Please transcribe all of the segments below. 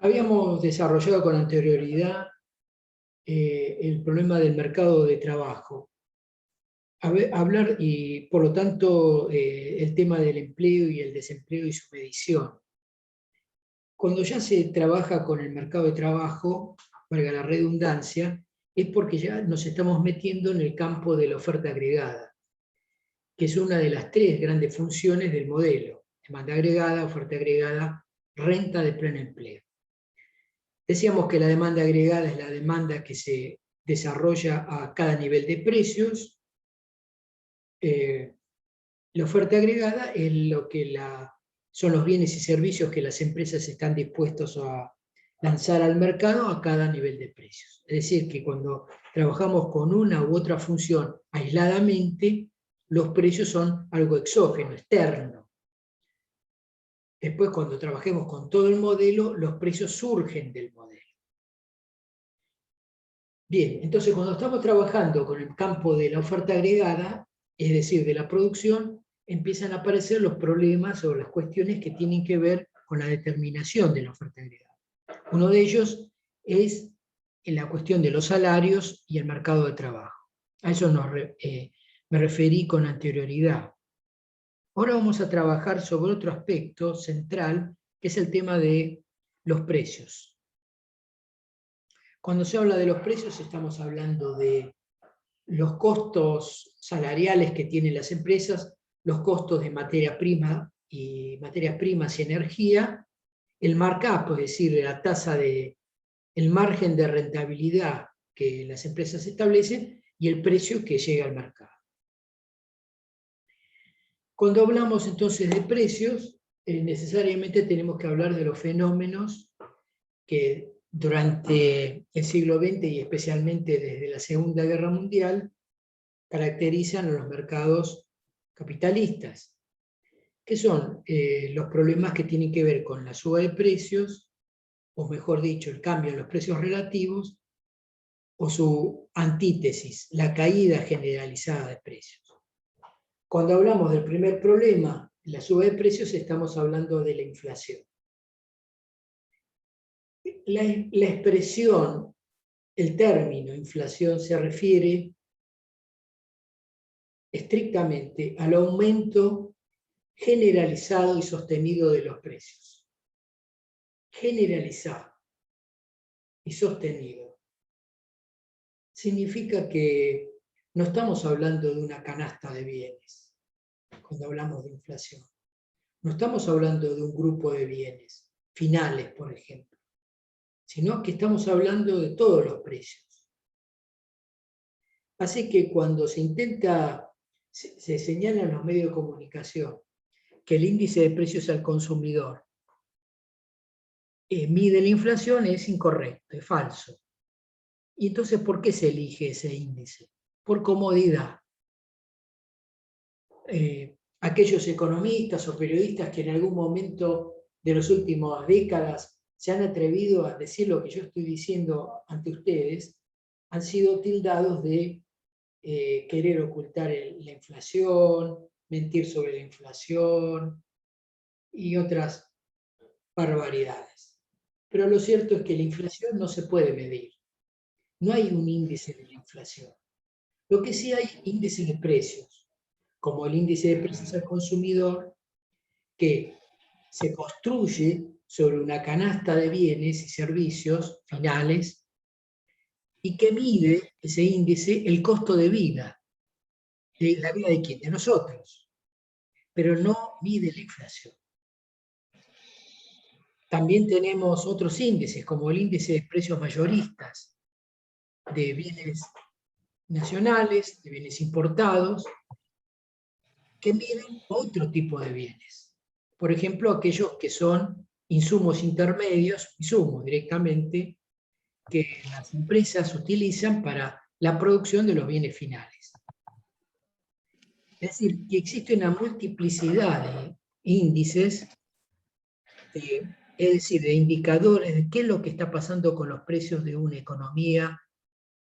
Habíamos desarrollado con anterioridad el problema del mercado de trabajo. Hablar y, por lo tanto, el tema del empleo y el desempleo y su medición. Cuando ya se trabaja con el mercado de trabajo, valga la redundancia, es porque ya nos estamos metiendo en el campo de la oferta agregada, que es una de las tres grandes funciones del modelo: demanda agregada, oferta agregada, renta de pleno empleo. Decíamos que la demanda agregada es la demanda que se desarrolla a cada nivel de precios. La oferta agregada es lo que son los bienes y servicios que las empresas están dispuestos a lanzar al mercado a cada nivel de precios. Es decir, que cuando trabajamos con una u otra función aisladamente, los precios son algo exógeno, externo. Después, cuando trabajemos con todo el modelo, los precios surgen del modelo. Bien, entonces cuando estamos trabajando con el campo de la oferta agregada, es decir, de la producción, empiezan a aparecer los problemas o las cuestiones que tienen que ver con la determinación de la oferta agregada. Uno de ellos es la cuestión de los salarios y el mercado de trabajo. A eso me referí con anterioridad. Ahora vamos a trabajar sobre otro aspecto central, que es el tema de los precios. Cuando se habla de los precios estamos hablando de los costos salariales que tienen las empresas, los costos de materias primas y energía, el markup, es decir, el margen de rentabilidad que las empresas establecen y el precio que llega al mercado. Cuando hablamos entonces de precios, necesariamente tenemos que hablar de los fenómenos que durante el siglo XX y especialmente desde la Segunda Guerra Mundial caracterizan a los mercados capitalistas, que son los problemas que tienen que ver con la suba de precios, o mejor dicho, el cambio en los precios relativos, o su antítesis, la caída generalizada de precios. Cuando hablamos del primer problema, la suba de precios, estamos hablando de la inflación. La expresión, el término inflación se refiere estrictamente al aumento generalizado y sostenido de los precios. Generalizado y sostenido. Significa que no estamos hablando de una canasta de bienes cuando hablamos de inflación. No estamos hablando de un grupo de bienes finales, por ejemplo, sino que estamos hablando de todos los precios. Así que cuando se señala en los medios de comunicación que el índice de precios al consumidor mide la inflación, es incorrecto, es falso. ¿Y entonces por qué se elige ese índice? Por comodidad. Aquellos economistas o periodistas que en algún momento de las últimas décadas se han atrevido a decir lo que yo estoy diciendo ante ustedes, han sido tildados de querer ocultar la inflación, mentir sobre la inflación y otras barbaridades. Pero lo cierto es que la inflación no se puede medir. No hay un índice de la inflación. Lo que sí hay índices de precios, como el índice de precios al consumidor, que se construye sobre una canasta de bienes y servicios finales y que mide ese índice el costo de vida. ¿De la vida de quién? De nosotros. Pero no mide la inflación. También tenemos otros índices, como el índice de precios mayoristas de bienes nacionales, de bienes importados, que miden otro tipo de bienes. Por ejemplo, aquellos que son insumos intermedios, insumos directamente, que las empresas utilizan para la producción de los bienes finales. Es decir, que existe una multiplicidad de índices, es decir, de indicadores de qué es lo que está pasando con los precios de una economía,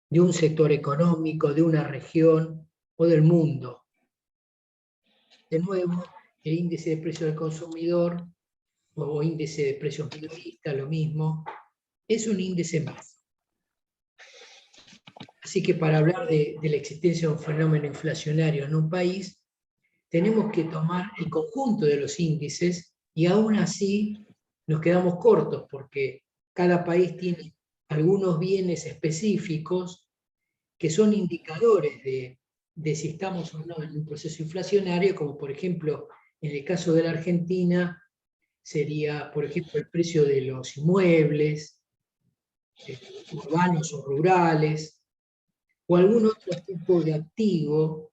de un sector económico, de una región o del mundo. De nuevo, el índice de precios del consumidor o índice de precios minoristas, lo mismo, es un índice más. Así que para hablar de la existencia de un fenómeno inflacionario en un país, tenemos que tomar el conjunto de los índices y aún así nos quedamos cortos porque cada país tiene algunos bienes específicos que son indicadores de si estamos o no en un proceso inflacionario, como por ejemplo, en el caso de la Argentina, sería, por ejemplo, el precio de los inmuebles, urbanos o rurales, o algún otro tipo de activo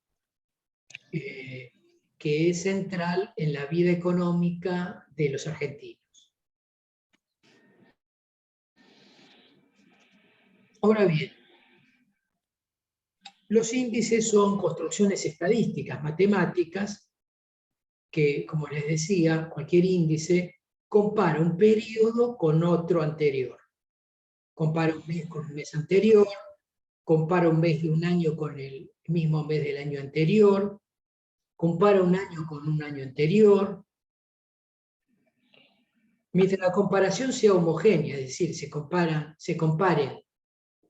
que es central en la vida económica de los argentinos. Ahora bien, los índices son construcciones estadísticas, matemáticas, que, como les decía, cualquier índice compara un periodo con otro anterior. Compara un mes con un mes anterior, compara un mes de un año con el mismo mes del año anterior, compara un año con un año anterior. Mientras la comparación sea homogénea, es decir, se comparen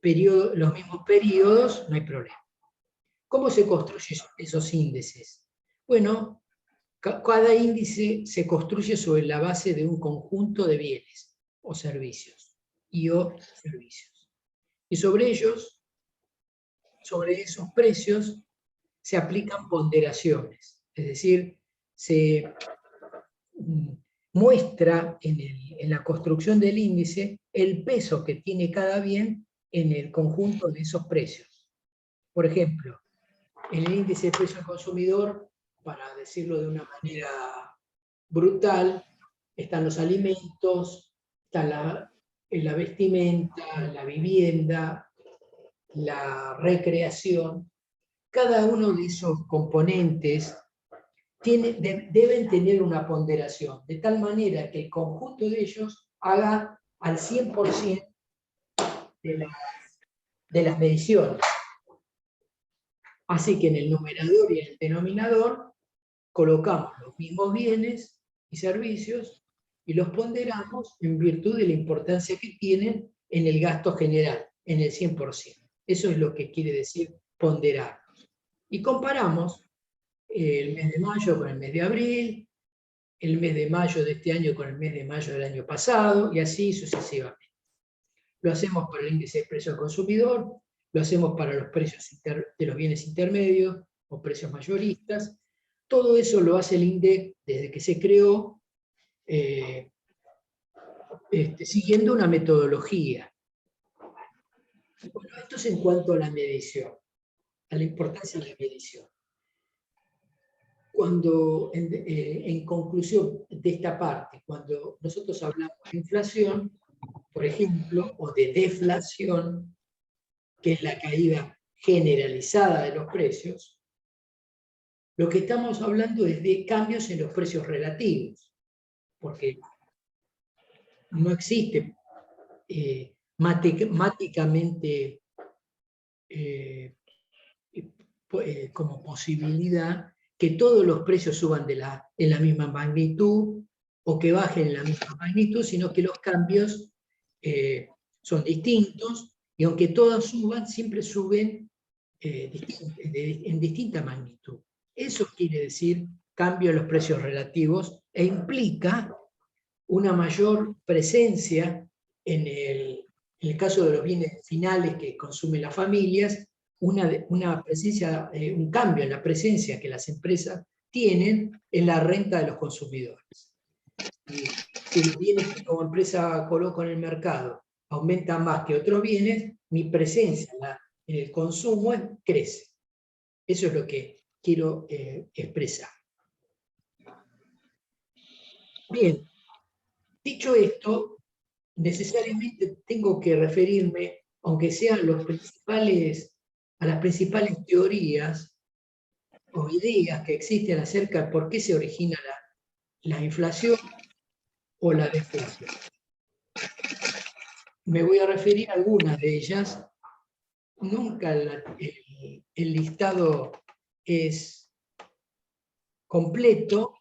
los mismos periodos, no hay problema. ¿Cómo se construyen esos índices? Bueno, cada índice se construye sobre la base de un conjunto de bienes o servicios, y sobre esos precios, se aplican ponderaciones, es decir, se muestra en la construcción del índice el peso que tiene cada bien en el conjunto de esos precios. Por ejemplo, en el índice de precio al consumidor, para decirlo de una manera brutal, están los alimentos, está la vestimenta, la vivienda, la recreación. Cada uno de esos componentes deben tener una ponderación, de tal manera que el conjunto de ellos haga al 100% de las mediciones. Así que en el numerador y en el denominador colocamos los mismos bienes y servicios y los ponderamos en virtud de la importancia que tienen en el gasto general, en el 100%. Eso es lo que quiere decir ponderar. Y comparamos el mes de mayo con el mes de abril, el mes de mayo de este año con el mes de mayo del año pasado, y así sucesivamente. Lo hacemos para el índice de precio al consumidor, lo hacemos para los precios de los bienes intermedios o precios mayoristas. Todo eso lo hace el INDEC desde que se creó, siguiendo una metodología. Bueno, esto es en cuanto a la medición, a la importancia de la medición. Cuando, en conclusión de esta parte, cuando nosotros hablamos de inflación, por ejemplo, o de deflación, que es la caída generalizada de los precios, lo que estamos hablando es de cambios en los precios relativos, porque no existe matemáticamente como posibilidad que todos los precios suban en la misma magnitud o que bajen en la misma magnitud, sino que los cambios son distintos, y aunque todas suban, siempre suben en distinta magnitud. Eso quiere decir cambio en los precios relativos e implica una mayor presencia en el caso de los bienes finales que consumen las familias, una presencia, un cambio en la presencia que las empresas tienen en la renta de los consumidores. Si los bienes que como empresa coloco en el mercado aumentan más que otros bienes, mi presencia en el consumo crece. Eso es lo que quiero expresar. Bien, dicho esto, necesariamente tengo que referirme, aunque sean a las principales teorías o ideas que existen acerca de por qué se origina la inflación o la deflación. Me voy a referir a algunas de ellas. Nunca el listado es completo,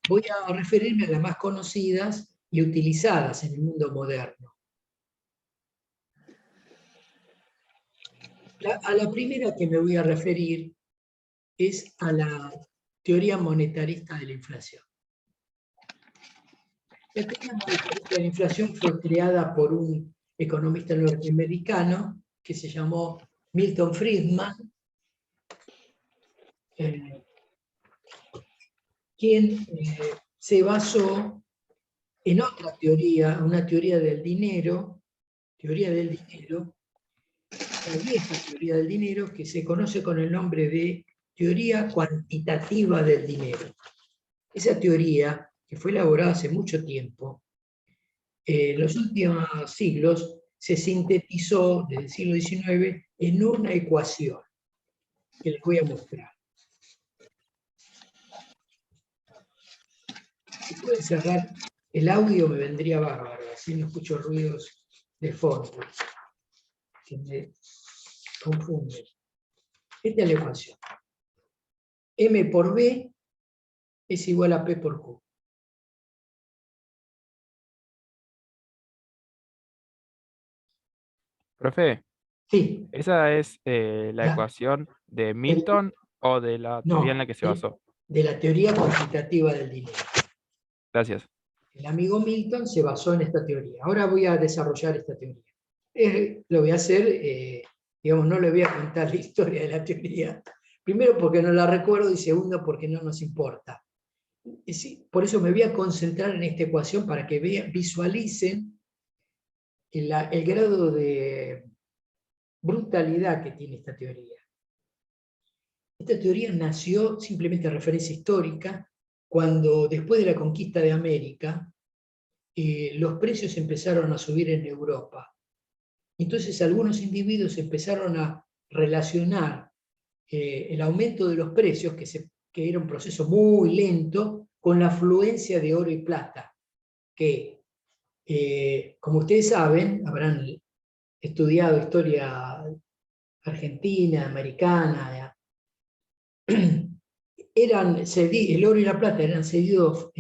voy a referirme a las más conocidas y utilizadas en el mundo moderno. A la primera que me voy a referir es a la teoría monetarista de la inflación. La teoría monetarista de la inflación fue creada por un economista norteamericano que se llamó Milton Friedman, quien se basó en otra teoría, una teoría del dinero, la vieja teoría del dinero, que se conoce con el nombre de teoría cuantitativa del dinero. Esa teoría, que fue elaborada hace mucho tiempo, en los últimos siglos se sintetizó desde el siglo XIX en una ecuación que les voy a mostrar. Si pueden cerrar el audio me vendría bárbaro, así no escucho ruidos de fondo que me confunden. Esta es la ecuación. M por B es igual a P por Q. Profe, Sí. ¿esa es la ecuación de Milton o de la teoría en la No, que se basó? de la teoría cuantitativa del dinero. Gracias. El amigo Milton se basó en esta teoría. Ahora voy a desarrollar esta teoría. Lo voy a hacer, digamos, no le voy a contar la historia de la teoría. Primero porque no la recuerdo y segundo porque no nos importa. Por eso me voy a concentrar en esta ecuación para que visualicen el grado de brutalidad que tiene esta teoría. Esta teoría nació simplemente de referencia histórica cuando después de la conquista de América los precios empezaron a subir en Europa. Entonces algunos individuos empezaron a relacionar el aumento de los precios, que era un proceso muy lento, con la afluencia de oro y plata, que, como ustedes saben, habrán estudiado historia argentina, americana, el oro y la plata eran cedidos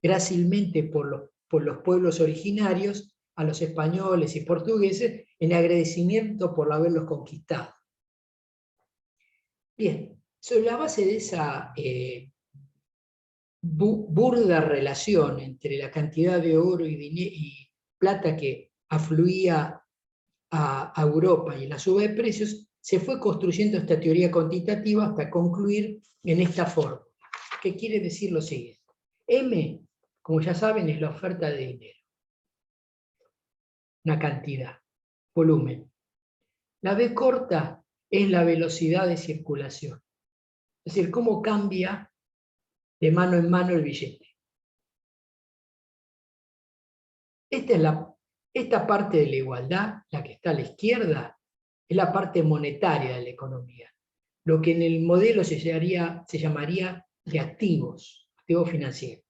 grácilmente por los pueblos originarios a los españoles y portugueses en agradecimiento por haberlos conquistado. Bien, sobre la base de esa burda relación entre la cantidad de oro y plata que afluía a Europa y la suba de precios, se fue construyendo esta teoría cuantitativa hasta concluir en esta fórmula, que quiere decir lo siguiente. M, como ya saben, es la oferta de dinero, una cantidad, volumen. La B corta es la velocidad de circulación, es decir, cómo cambia de mano en mano el billete. Esta parte de la igualdad, la que está a la izquierda, es la parte monetaria de la economía, lo que en el modelo se llamaría de activos financieros.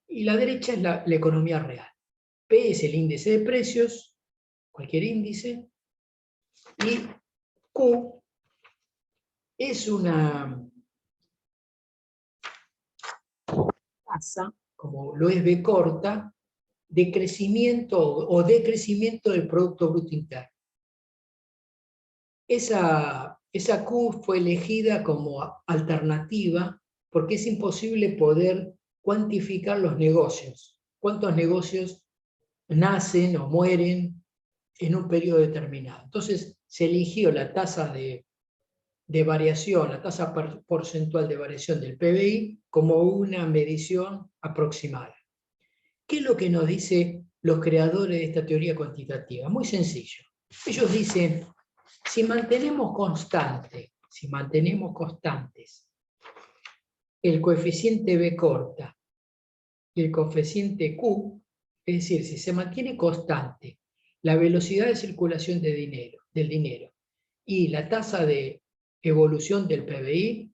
Y la derecha es la economía real. P es el índice de precios, cualquier índice, y Q es una tasa, como lo es B corta, de crecimiento o decrecimiento del Producto Bruto Interno. Esa Q fue elegida como alternativa porque es imposible poder cuantificar los negocios. ¿Cuántos negocios nacen o mueren en un periodo determinado? Entonces se eligió la tasa de variación, la tasa porcentual de variación del PBI como una medición aproximada. ¿Qué es lo que nos dicen los creadores de esta teoría cuantitativa? Muy sencillo. Ellos dicen, si mantenemos constantes el coeficiente B corta y el coeficiente Q, es decir, si se mantiene constante la velocidad de circulación del dinero y la tasa de evolución del PBI,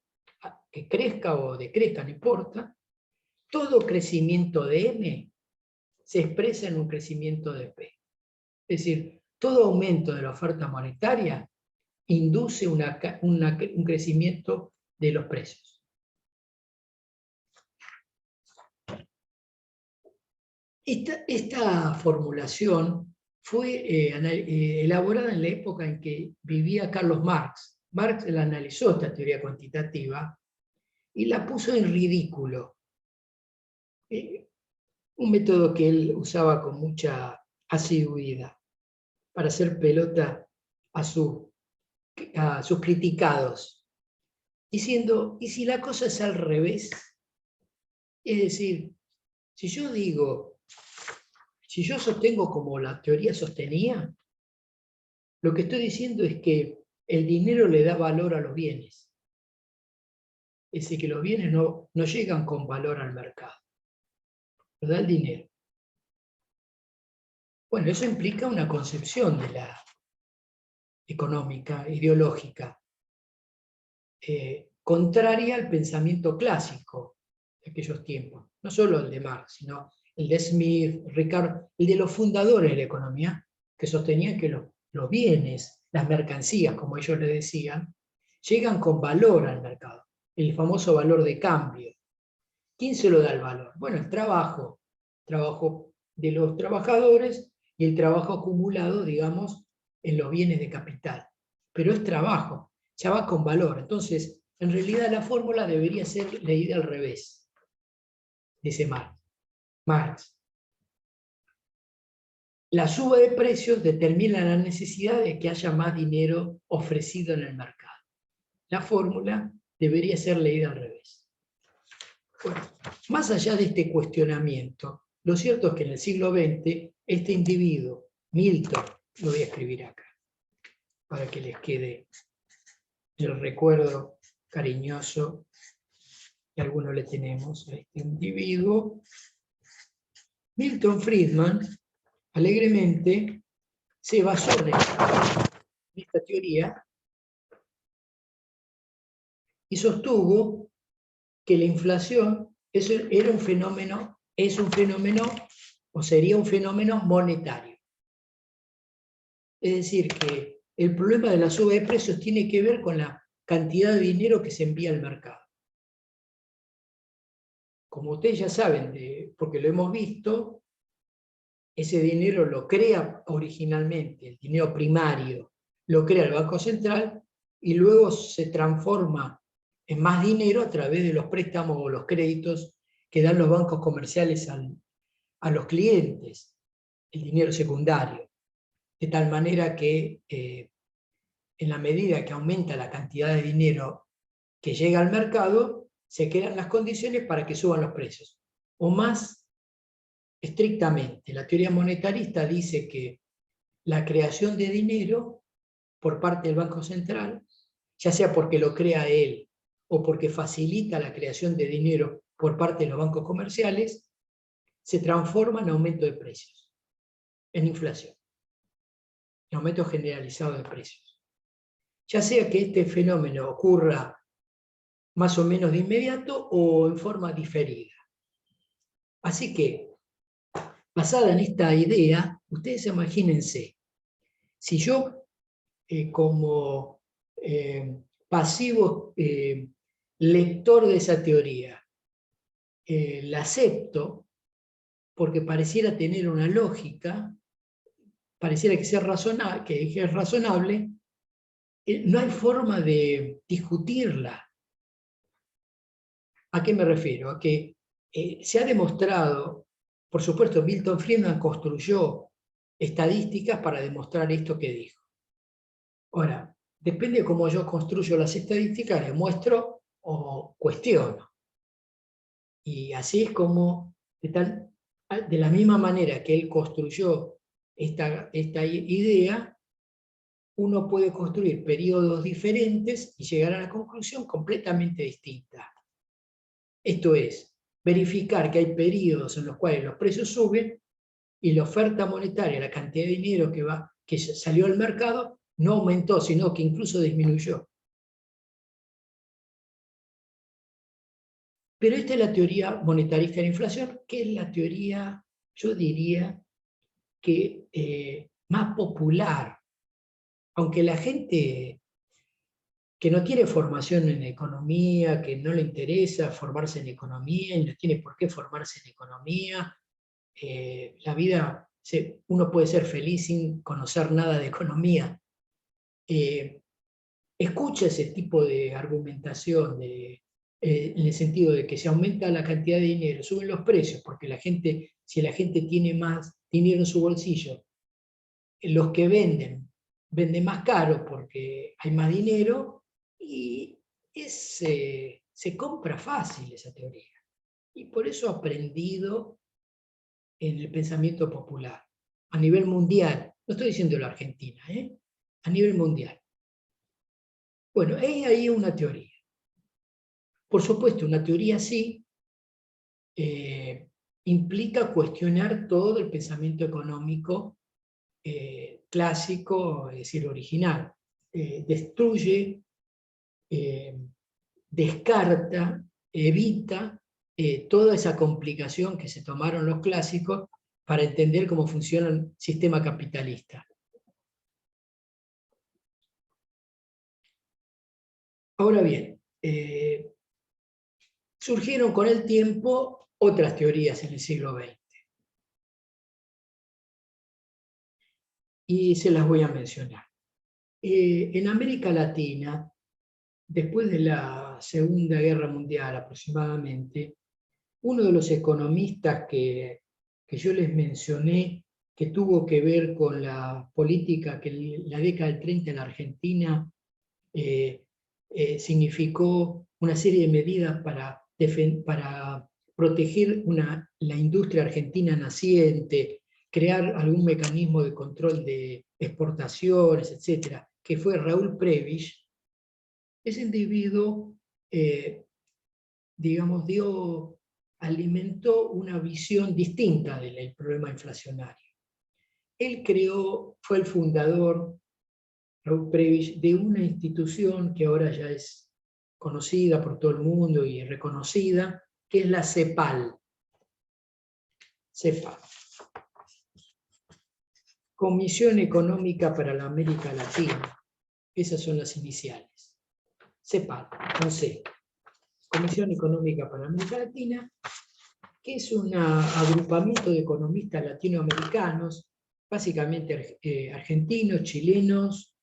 que crezca o decrezca, no importa, todo crecimiento de M se expresa en un crecimiento de P. Es decir, todo aumento de la oferta monetaria induce un crecimiento de los precios. Esta formulación fue elaborada en la época en que vivía Carlos Marx. Marx la analizó, esta teoría cuantitativa, y la puso en ridículo. Un método que él usaba con mucha asiduidad para hacer pelota a sus criticados, diciendo, ¿y si la cosa es al revés? Es decir, si yo sostengo como la teoría sostenía, lo que estoy diciendo es que el dinero le da valor a los bienes. Es decir, que los bienes no llegan con valor al mercado, lo da el dinero. Bueno, eso implica una concepción de la económica, ideológica, contraria al pensamiento clásico de aquellos tiempos. No solo el de Marx, sino el de Smith, Ricardo, el de los fundadores de la economía, que sostenían que los bienes, las mercancías, como ellos le decían, llegan con valor al mercado, el famoso valor de cambio. ¿Quién se lo da el valor? Bueno, el trabajo de los trabajadores y el trabajo acumulado, digamos, en los bienes de capital. Pero es trabajo, ya va con valor. Entonces, en realidad la fórmula debería ser leída al revés, dice Marx. La suba de precios determina la necesidad de que haya más dinero ofrecido en el mercado. La fórmula debería ser leída al revés. Bueno, más allá de este cuestionamiento, lo cierto es que en el siglo XX, este individuo, Milton, lo voy a escribir acá, para que les quede el recuerdo cariñoso que algunos le tenemos a este individuo, Milton Friedman, alegremente, se basó en esta teoría y sostuvo que la inflación es un fenómeno o sería un fenómeno monetario. Es decir, que el problema de la suba de precios tiene que ver con la cantidad de dinero que se envía al mercado. Como ustedes ya saben, porque lo hemos visto, ese dinero lo crea originalmente, el dinero primario, lo crea el Banco Central y luego se transforma en más dinero a través de los préstamos o los créditos que dan los bancos comerciales a los clientes, el dinero secundario. De tal manera que en la medida que aumenta la cantidad de dinero que llega al mercado, se crean las condiciones para que suban los precios. O más estrictamente, la teoría monetarista dice que la creación de dinero por parte del Banco Central, ya sea porque lo crea él o porque facilita la creación de dinero por parte de los bancos comerciales, se transforma en aumento de precios, en inflación, en aumento generalizado de precios. Ya sea que este fenómeno ocurra más o menos de inmediato o en forma diferida. Así que, basada en esta idea, ustedes imagínense, si yo como pasivo lector de esa teoría la acepto porque pareciera tener una lógica, pareciera que es razonable, no hay forma de discutirla. ¿A qué me refiero? A que se ha demostrado, por supuesto, Milton Friedman construyó estadísticas para demostrar esto que dijo. Ahora, depende de cómo yo construyo las estadísticas, le muestro o cuestiono. Y así es como, de la misma manera que él construyó esta idea, uno puede construir periodos diferentes y llegar a una conclusión completamente distinta. Esto es, verificar que hay periodos en los cuales los precios suben y la oferta monetaria, la cantidad de dinero que salió al mercado, no aumentó, sino que incluso disminuyó. Pero esta es la teoría monetarista de la inflación, que es la teoría, yo diría, que más popular. Aunque la gente que no tiene formación en economía, que no le interesa formarse en economía y no tiene por qué formarse en economía, la vida, uno puede ser feliz sin conocer nada de economía. Escucha ese tipo de argumentación en el sentido de que se aumenta la cantidad de dinero, suben los precios, porque si la gente tiene más dinero en su bolsillo, los que venden más caro porque hay más dinero, y se compra fácil esa teoría. Y por eso ha aprendido en el pensamiento popular, a nivel mundial. No estoy diciendo la Argentina, a nivel mundial. Bueno, hay ahí una teoría. Por supuesto, una teoría así implica cuestionar todo el pensamiento económico clásico, es decir, original. Destruye, descarta, evita toda esa complicación que se tomaron los clásicos para entender cómo funciona el sistema capitalista. Ahora bien, surgieron con el tiempo otras teorías en el siglo XX. Y se las voy a mencionar. En América Latina, después de la Segunda Guerra Mundial aproximadamente, uno de los economistas que yo les mencioné, que tuvo que ver con la política que en la década del 30 en la Argentina significó una serie de medidas para proteger la industria argentina naciente, crear algún mecanismo de control de exportaciones, etc., que fue Raúl Prebisch. Ese individuo, digamos, alimentó una visión distinta del problema inflacionario. Él fue el fundador, Raúl Prebisch, de una institución que ahora ya es conocida por todo el mundo y reconocida, que es la CEPAL. CEPAL. Comisión Económica para la América Latina. Esas son las iniciales. CEPAL, con C. Comisión Económica para la América Latina, que es un agrupamiento de economistas latinoamericanos, básicamente argentinos, chilenos,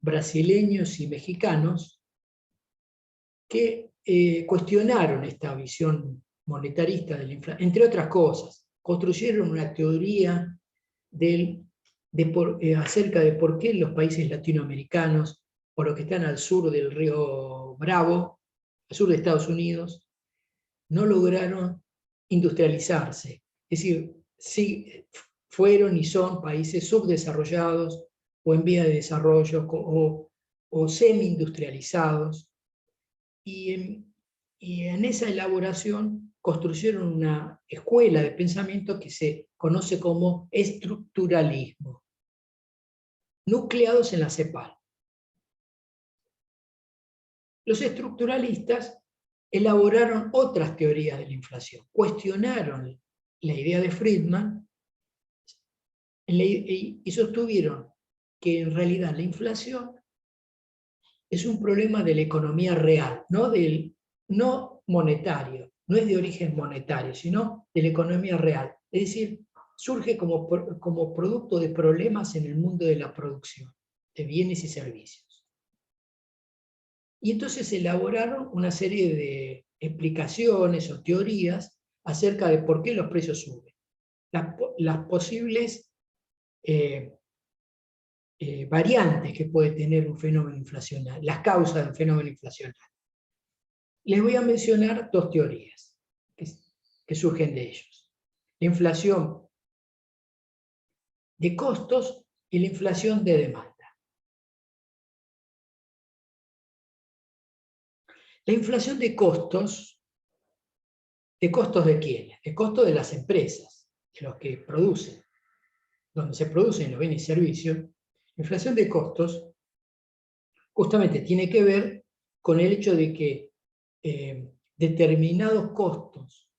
brasileños y mexicanos, que cuestionaron esta visión monetarista de la inflación, entre otras cosas. Construyeron una teoría acerca de por qué los países latinoamericanos, o los que están al sur del río Bravo, al sur de Estados Unidos, no lograron industrializarse. Es decir, sí fueron y son países subdesarrollados o en vía de desarrollo o semi-industrializados. Y en esa elaboración construyeron una escuela de pensamiento que se conoce como estructuralismo, nucleados en la CEPAL. Los estructuralistas elaboraron otras teorías de la inflación, cuestionaron la idea de Friedman y sostuvieron que en realidad la inflación es un problema de la economía real, no monetario, no es de origen monetario, sino de la economía real. Es decir, surge como producto de problemas en el mundo de la producción de bienes y servicios. Y entonces elaboraron una serie de explicaciones o teorías acerca de por qué los precios suben. Las posibles variantes que puede tener un fenómeno inflacionario, las causas del fenómeno inflacionario. Les voy a mencionar dos teorías que surgen de ellos. La inflación de costos y la inflación de demanda. La inflación de costos ¿de quiénes? De costos de las empresas, de los que producen, donde se producen los bienes y servicios. La inflación de costos justamente tiene que ver con el hecho de que determinados costos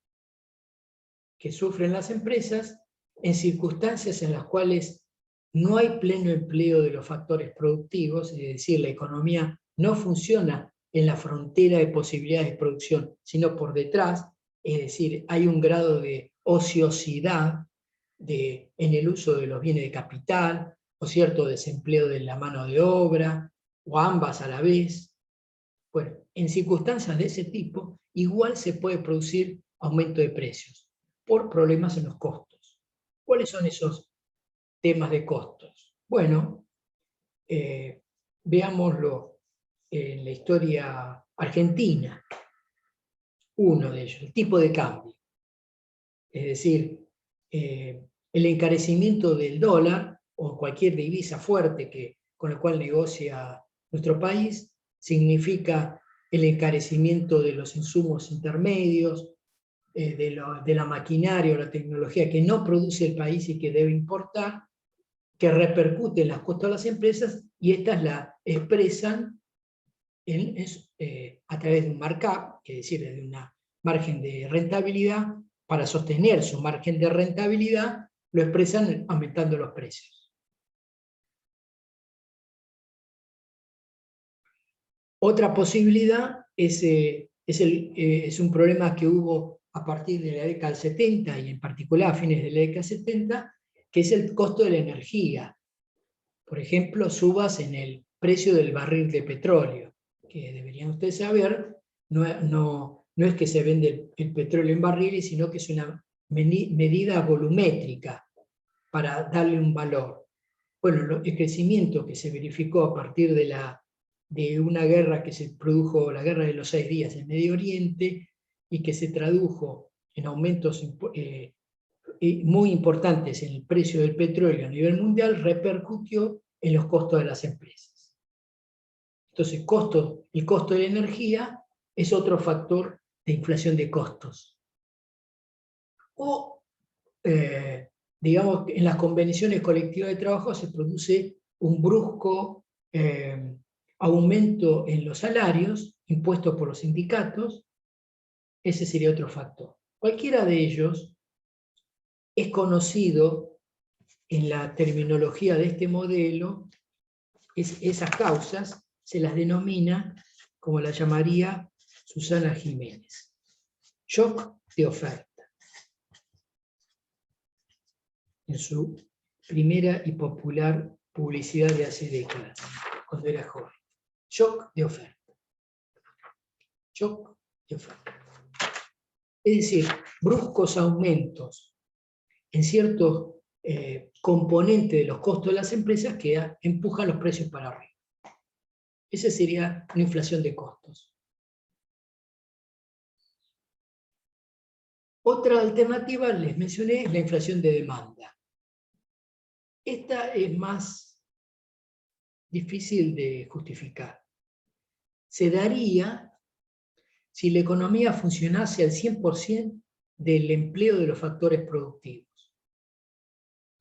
que sufren las empresas en circunstancias en las cuales no hay pleno empleo de los factores productivos, es decir, la economía no funciona en la frontera de posibilidades de producción, sino por detrás, es decir, hay un grado de ociosidad en el uso de los bienes de capital, o cierto desempleo de la mano de obra, o ambas a la vez. Bueno, en circunstancias de ese tipo, igual se puede producir aumento de precios por problemas en los costos. ¿Cuáles son esos temas de costos? Bueno, veámoslo en la historia argentina. Uno de ellos, el tipo de cambio. Es decir, el encarecimiento del dólar o cualquier divisa fuerte con la cual negocia nuestro país significa el encarecimiento de los insumos intermedios, de la maquinaria o la tecnología que no produce el país y que debe importar, que repercute en las costas de las empresas, y estas la expresan a través de un markup, es decir, de una margen de rentabilidad. Para sostener su margen de rentabilidad, lo expresan aumentando los precios. Otra posibilidad es un problema que hubo a partir de la década del 70, y en particular a fines de la década del 70, que es el costo de la energía. Por ejemplo, subas en el precio del barril de petróleo, que deberían ustedes saber, no es que se vende el petróleo en barriles, sino que es una medida volumétrica para darle un valor. Bueno, el crecimiento que se verificó a partir de una guerra que se produjo, la guerra de los 6 días en Medio Oriente, y que se tradujo en aumentos muy importantes en el precio del petróleo a nivel mundial, repercutió en los costos de las empresas. Entonces, el costo de la energía es otro factor de inflación de costos. O, digamos, en las convenciones colectivas de trabajo se produce un brusco aumento en los salarios impuestos por los sindicatos. Ese sería otro factor. Cualquiera de ellos es conocido en la terminología de este modelo. Esas causas se las denomina, como la llamaría Susana Jiménez, shock de oferta. En su primera y popular publicidad de hace décadas, cuando era joven. Shock de oferta. Shock de oferta. Es decir, bruscos aumentos en ciertos componentes de los costos de las empresas que empujan los precios para arriba. Esa sería una inflación de costos. Otra alternativa, les mencioné, es la inflación de demanda. Esta es más difícil de justificar. Se daría si la economía funcionase al 100% del empleo de los factores productivos.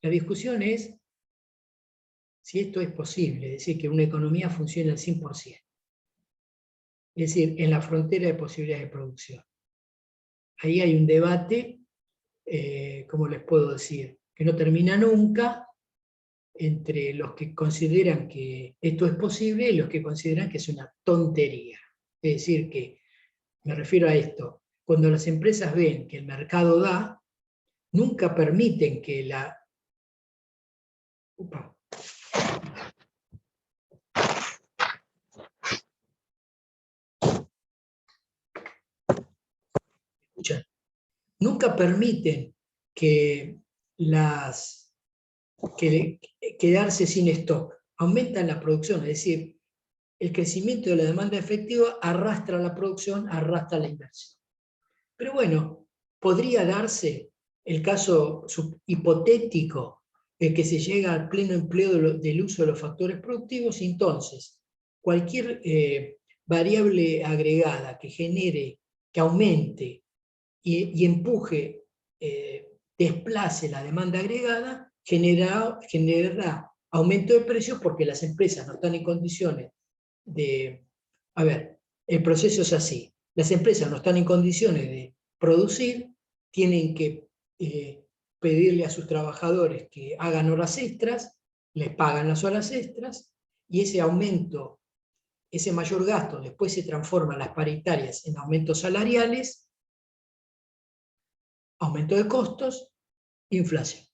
La discusión es si esto es posible, es decir, que una economía funcione al 100%. Es decir, en la frontera de posibilidades de producción. Ahí hay un debate, ¿cómo les puedo decir?, que no termina nunca, entre los que consideran que esto es posible y los que consideran que es una tontería. Es decir, que me refiero a esto: cuando las empresas ven que el mercado da, nunca permiten que la... Escuchan. Nunca permiten quedarse sin stock. Aumentan la producción, es decir, el crecimiento de la demanda efectiva arrastra la producción, arrastra la inversión. Pero bueno, podría darse el caso hipotético de que se llega al pleno empleo del uso de los factores productivos, y entonces cualquier variable agregada que genere, que aumente y empuje, desplace la demanda agregada, generará aumento de precios, porque las empresas no están en condiciones de... A ver, el proceso es así: las empresas no están en condiciones de producir, tienen que pedirle a sus trabajadores que hagan horas extras, les pagan las horas extras, y ese aumento, ese mayor gasto, después se transforma en las paritarias en aumentos salariales, aumento de costos, inflación.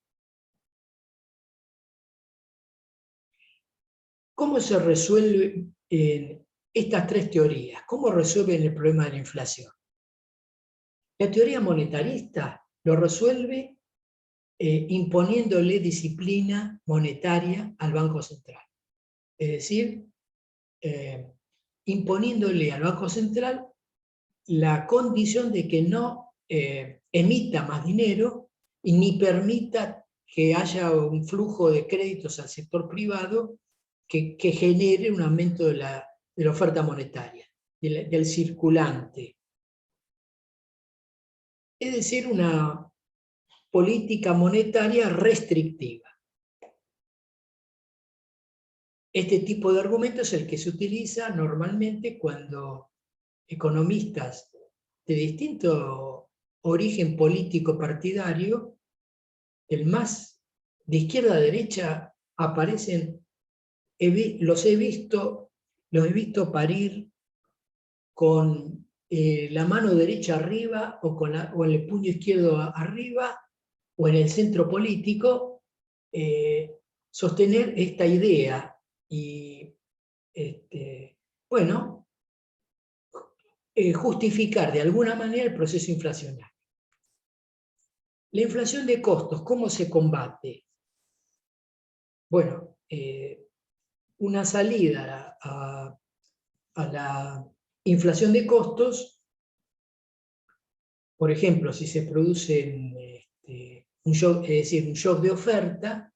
¿Cómo se resuelven estas tres teorías? ¿Cómo resuelven el problema de la inflación? La teoría monetarista lo resuelve imponiéndole disciplina monetaria al Banco Central. Es decir, imponiéndole al Banco Central la condición de que no emita más dinero y ni permita que haya un flujo de créditos al sector privado que genere un aumento de la oferta monetaria, del circulante. Es decir, una política monetaria restrictiva. Este tipo de argumento es el que se utiliza normalmente cuando economistas de distinto origen político partidario, el más de izquierda a derecha, aparecen, los he visto parir con la mano derecha arriba o el puño izquierdo arriba o en el centro político, sostener esta idea y, bueno, justificar de alguna manera el proceso inflacionario. La inflación de costos, ¿cómo se combate? Bueno, una salida a la inflación de costos, por ejemplo, si se produce un shock de oferta,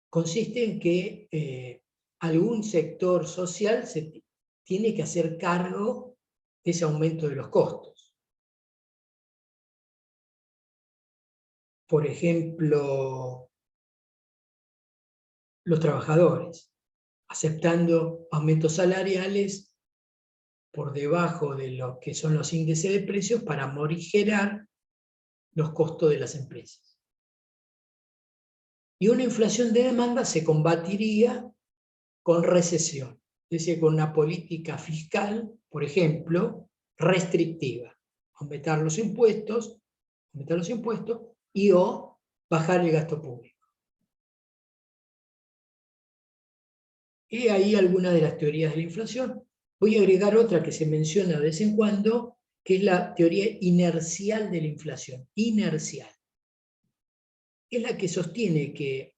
consiste en que algún sector social se tiene que hacer cargo de ese aumento de los costos. Por ejemplo, los trabajadores, aceptando aumentos salariales por debajo de lo que son los índices de precios para morigerar los costos de las empresas. Y una inflación de demanda se combatiría con recesión, es decir, con una política fiscal, por ejemplo, restrictiva. Aumentar los impuestos y o bajar el gasto público. Y ahí algunas de las teorías de la inflación. Voy a agregar otra que se menciona de vez en cuando, que es la teoría inercial de la inflación. Inercial. Es la que sostiene que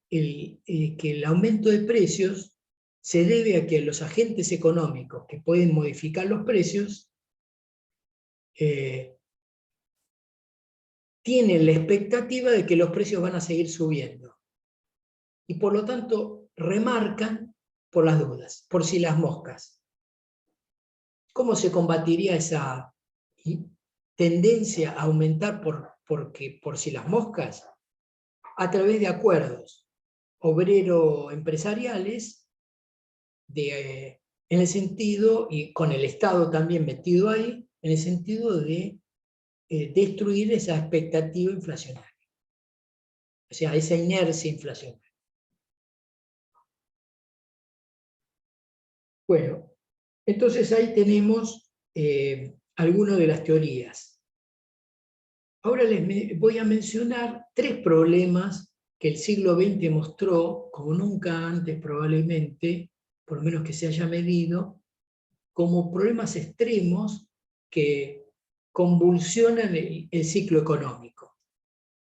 el aumento de precios se debe a que los agentes económicos que pueden modificar los precios tienen la expectativa de que los precios van a seguir subiendo. Y por lo tanto remarcan por las dudas, por si las moscas. ¿Cómo se combatiría esa tendencia a aumentar por si las moscas? A través de acuerdos obrero-empresariales, en el sentido, y con el Estado también metido ahí, en el sentido de destruir esa expectativa inflacionaria, o sea, esa inercia inflacionaria. Bueno, entonces ahí tenemos algunas de las teorías. Ahora les voy a mencionar tres problemas que el siglo XX mostró, como nunca antes probablemente, por lo menos que se haya medido, como problemas extremos que convulsionan el ciclo económico.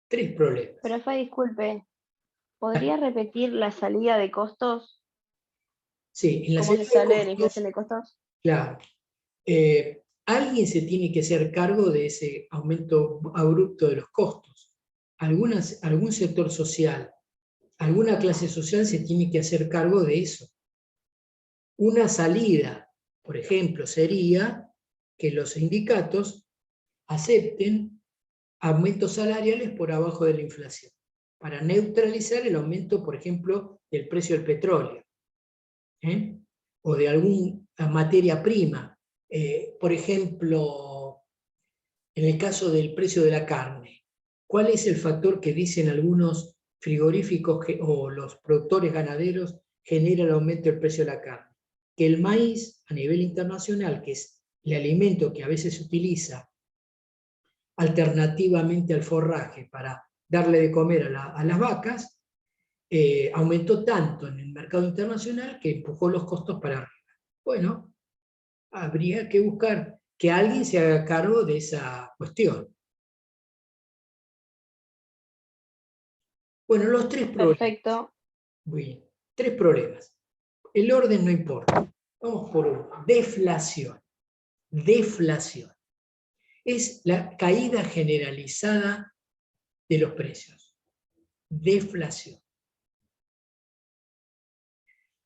Tres problemas. Profe, disculpe, ¿podría repetir la salida de costos? Sí, en la ¿Cómo se salida de sale de la costos, inflación de costos? claro. Alguien se tiene que hacer cargo de ese aumento abrupto de los costos. Algún sector social, alguna clase social se tiene que hacer cargo de eso. Una salida, por ejemplo, sería que los sindicatos acepten aumentos salariales por abajo de la inflación, para neutralizar el aumento, por ejemplo, del precio del petróleo, o de alguna materia prima. Por ejemplo, en el caso del precio de la carne, ¿cuál es el factor que dicen algunos frigoríficos o los productores ganaderos genera el aumento del precio de la carne? Que el maíz, a nivel internacional, que es el alimento que a veces se utiliza alternativamente al forraje para darle de comer a las vacas, aumentó tanto en el mercado internacional que empujó los costos para arriba. Bueno, habría que buscar que alguien se haga cargo de esa cuestión. Bueno, los tres problemas. Perfecto. Bien, tres problemas. El orden no importa. Vamos por uno. Deflación. Deflación. Es la caída generalizada de los precios. Deflación.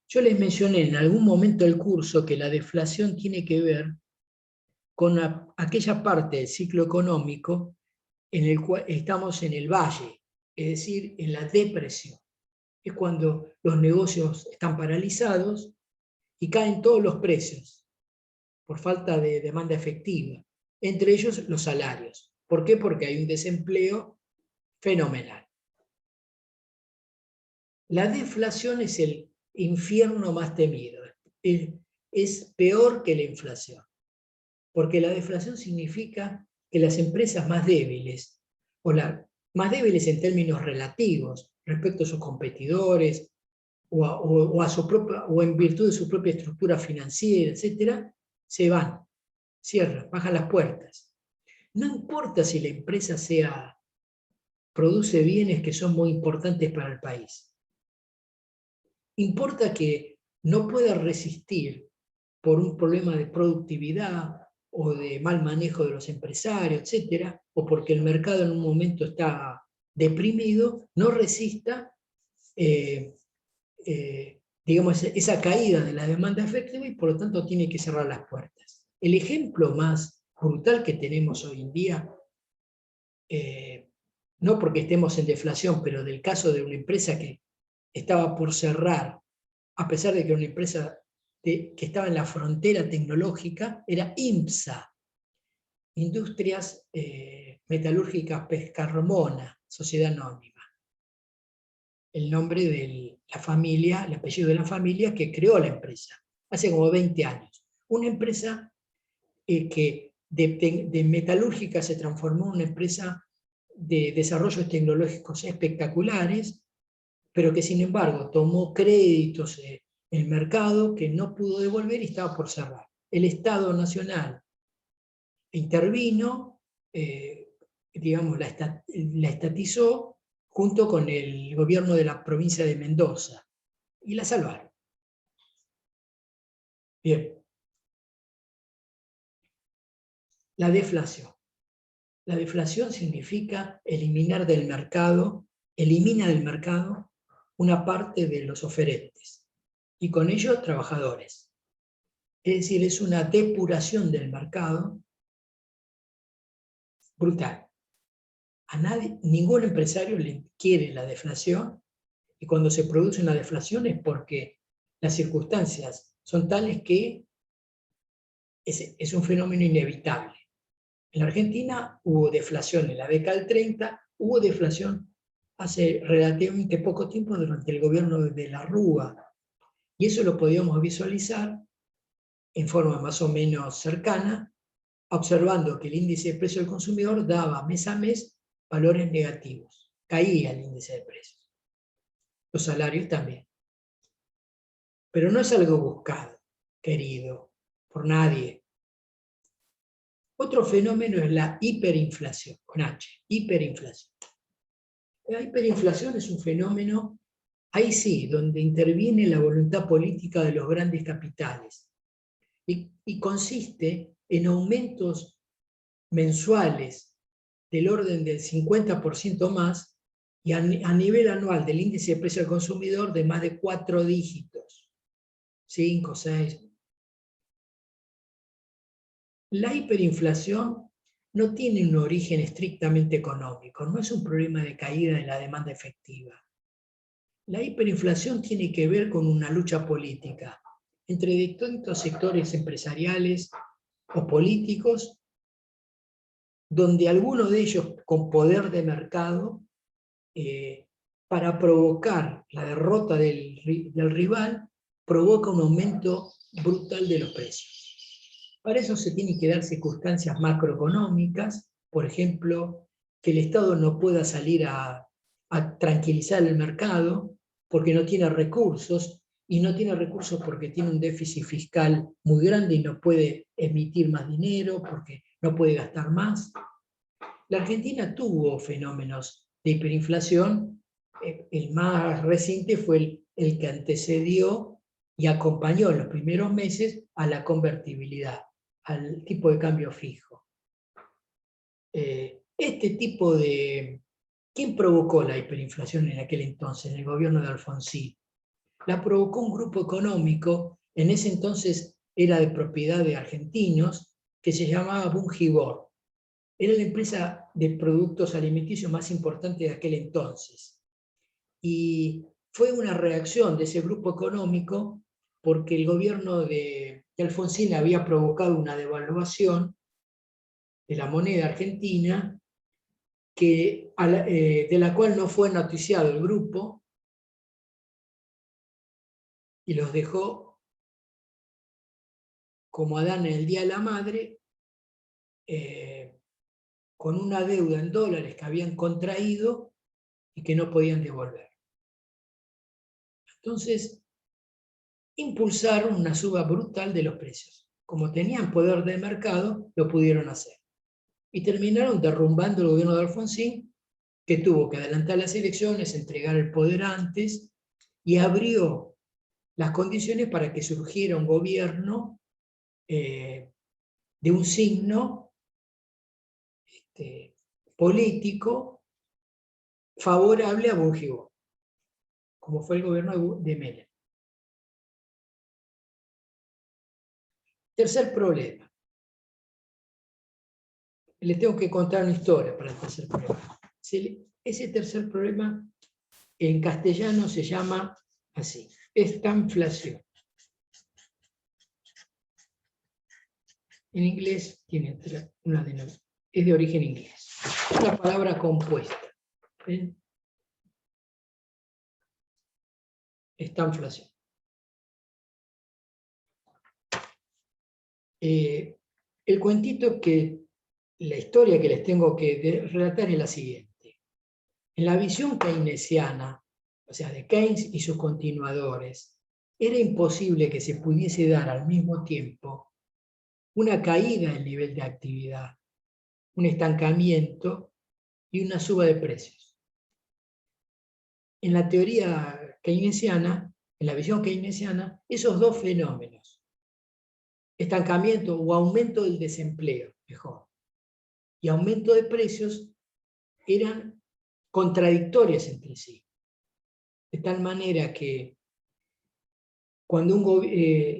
Yo les mencioné en algún momento del curso que la deflación tiene que ver con aquella parte del ciclo económico en el cual estamos en el valle, es decir, en la depresión. Es cuando los negocios están paralizados y caen todos los precios por falta de demanda efectiva, entre ellos los salarios. ¿Por qué? Porque hay un desempleo fenomenal. La deflación es el infierno más temido. Es peor que la inflación, porque la deflación significa que las empresas más débiles, más débiles en términos relativos respecto a sus competidores, o en virtud de su propia estructura financiera, etc., se van, cierran, bajan las puertas. No importa si la empresa produce bienes que son muy importantes para el país. Importa que no pueda resistir por un problema de productividad o de mal manejo de los empresarios, etc., o porque el mercado en un momento está deprimido, no resista digamos, esa caída de la demanda efectiva y por lo tanto tiene que cerrar las puertas. El ejemplo más brutal que tenemos hoy en día, no porque estemos en deflación, pero del caso de una empresa que estaba por cerrar, a pesar de que era una empresa que estaba en la frontera tecnológica, era IMSA, Industrias Metalúrgicas Pescarmona, Sociedad Anónima. El nombre de la familia, el apellido de la familia que creó la empresa, hace como 20 años. Una empresa que de metalúrgica se transformó en una empresa de desarrollos tecnológicos espectaculares, pero que sin embargo tomó créditos en el mercado que no pudo devolver y estaba por cerrar. El Estado Nacional intervino, digamos, la estatizó, junto con el gobierno de la provincia de Mendoza, y la salvaron. Bien. La deflación. La deflación significa elimina del mercado una parte de los oferentes, y con ello trabajadores. Es decir, es una depuración del mercado brutal. A nadie, ningún empresario le quiere la deflación, y cuando se produce una deflación es porque las circunstancias son tales que es un fenómeno inevitable. En la Argentina hubo deflación en la década del 30, hubo deflación hace relativamente poco tiempo durante el gobierno de la Rúa, y eso lo podíamos visualizar en forma más o menos cercana, observando que el índice de precio del consumidor daba mes a mes valores negativos, caía el índice de precios. Los salarios también. Pero no es algo buscado, querido, por nadie. Otro fenómeno es la hiperinflación, con H, hiperinflación. La hiperinflación es un fenómeno, ahí sí, donde interviene la voluntad política de los grandes capitales y consiste en aumentos mensuales del orden del 50% más y a nivel anual del índice de precio al consumidor de más de 4 dígitos, 5, 6. La hiperinflación no tiene un origen estrictamente económico, no es un problema de caída de la demanda efectiva. La hiperinflación tiene que ver con una lucha política entre distintos sectores empresariales o políticos, donde algunos de ellos con poder de mercado, para provocar la derrota del rival, provoca un aumento brutal de los precios. Para eso se tienen que dar circunstancias macroeconómicas por ejemplo, que el Estado no pueda salir a tranquilizar el mercado porque no tiene recursos, y no tiene recursos porque tiene un déficit fiscal muy grande y no puede emitir más dinero, porque no puede gastar más. La Argentina tuvo fenómenos de hiperinflación. El más reciente fue el que antecedió y acompañó en los primeros meses a la convertibilidad, al tipo de cambio fijo. Este tipo de... ¿Quién provocó la hiperinflación en aquel entonces, en el gobierno de Alfonsín? La provocó un grupo económico, en ese entonces era de propiedad de argentinos, que se llamaba Bungibor. Era la empresa de productos alimenticios más importante de aquel entonces. Y fue una reacción de ese grupo económico porque el gobierno de Alfonsín había provocado una devaluación de la moneda argentina de la cual no fue noticiado el grupo y los dejó como Adán en el Día de la Madre, con una deuda en dólares que habían contraído y que no podían devolver. Entonces, impulsaron una suba brutal de los precios. Como tenían poder de mercado, lo pudieron hacer. Y terminaron derrumbando el gobierno de Alfonsín, que tuvo que adelantar las elecciones, entregar el poder antes, y abrió las condiciones para que surgiera un gobierno de un signo político favorable a Bungibor, como fue el gobierno de Menem. Tercer problema. Les tengo que contar una historia para el tercer problema. Ese tercer problema en castellano se llama así: estanflación. En inglés tiene una denominación, es de origen inglés. Es una palabra compuesta. ¿Ven? Estanflación. El cuentito la historia que les tengo que relatar es la siguiente. En la visión keynesiana, o sea, de Keynes y sus continuadores, era imposible que se pudiese dar al mismo tiempo una caída del nivel de actividad, un estancamiento y una suba de precios. En la teoría keynesiana, en la visión keynesiana, esos dos fenómenos, estancamiento o aumento del desempleo, mejor, y aumento de precios, eran contradictorias entre sí. De tal manera que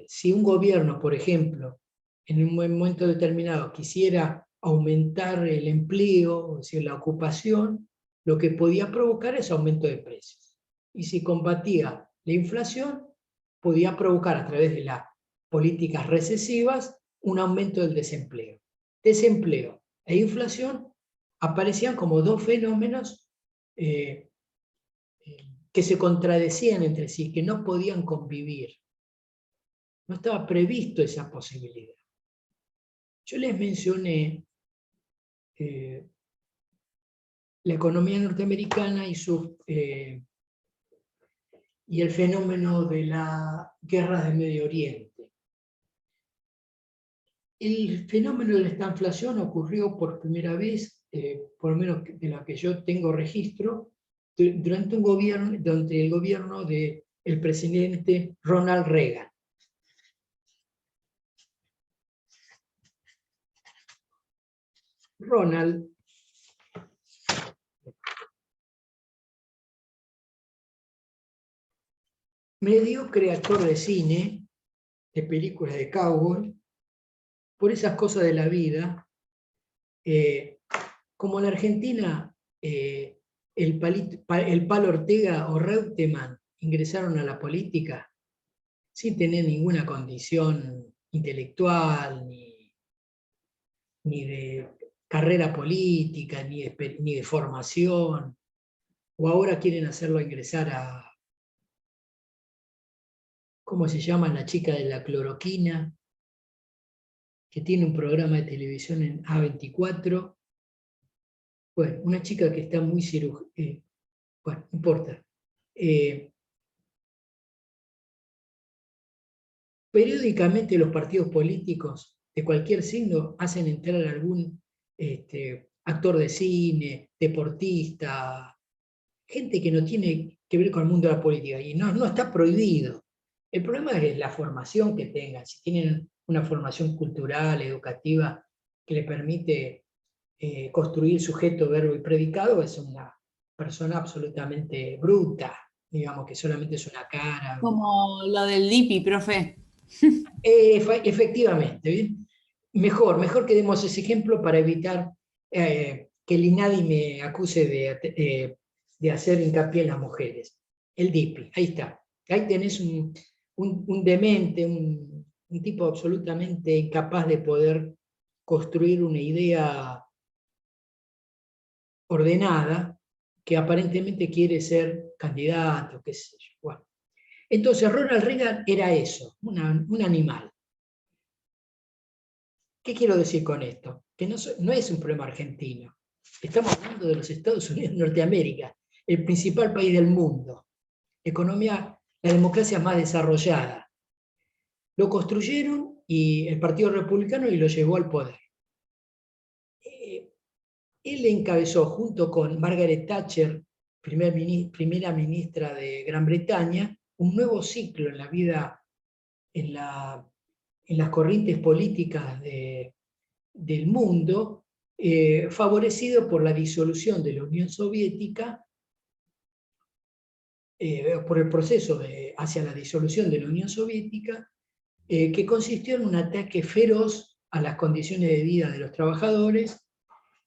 si un gobierno, por ejemplo, en un momento determinado quisiera aumentar el empleo, es decir, la ocupación, lo que podía provocar es aumento de precios. Y si combatía la inflación, podía provocar a través de las políticas recesivas un aumento del desempleo. Desempleo e inflación aparecían como dos fenómenos que se contradecían entre sí, que no podían convivir. No estaba previsto esa posibilidad. Yo les mencioné la economía norteamericana y el fenómeno de las guerras de Medio Oriente. El fenómeno de la estanflación ocurrió por primera vez, por lo menos de la que yo tengo registro, durante el gobierno del presidente Ronald Reagan. Ronald mediocre actor de cine, de películas de cowboy, por esas cosas de la vida, como en Argentina el Palo Ortega o Reutemann ingresaron a la política sin tener ninguna condición intelectual, ni de carrera política, ni de formación, o ahora quieren hacerlo ingresar a, ¿cómo se llama la chica de la cloroquina? Que tiene un programa de televisión en A24, Bueno, una chica que está muy cirúrgica, bueno, no importa. Periódicamente los partidos políticos de cualquier signo hacen entrar a algún actor de cine, deportista, gente que no tiene que ver con el mundo de la política, y no está prohibido. El problema es la formación que tengan, si tienen una formación cultural, educativa, que le permite construir sujeto, verbo y predicado, es una persona absolutamente bruta, digamos, que solamente es una cara. Como lo del DIPI, profe. Efectivamente, ¿bien? Mejor que demos ese ejemplo para evitar que el INADI me acuse de hacer hincapié en las mujeres. El DIPI, ahí está. Ahí tenés un demente, un tipo absolutamente incapaz de poder construir una idea ordenada, que aparentemente quiere ser candidato, qué sé yo. Bueno. Entonces Ronald Reagan era eso, un animal. ¿Qué quiero decir con esto? Que no es un problema argentino. Estamos hablando de los Estados Unidos de Norteamérica, el principal país del mundo. La democracia más desarrollada. Lo construyeron y el Partido Republicano y lo llevó al poder. Él encabezó junto con Margaret Thatcher, primera ministra de Gran Bretaña, un nuevo ciclo en la vida, en las corrientes políticas del mundo, favorecido por la disolución de la Unión Soviética, por el proceso hacia la disolución de la Unión Soviética, que consistió en un ataque feroz a las condiciones de vida de los trabajadores,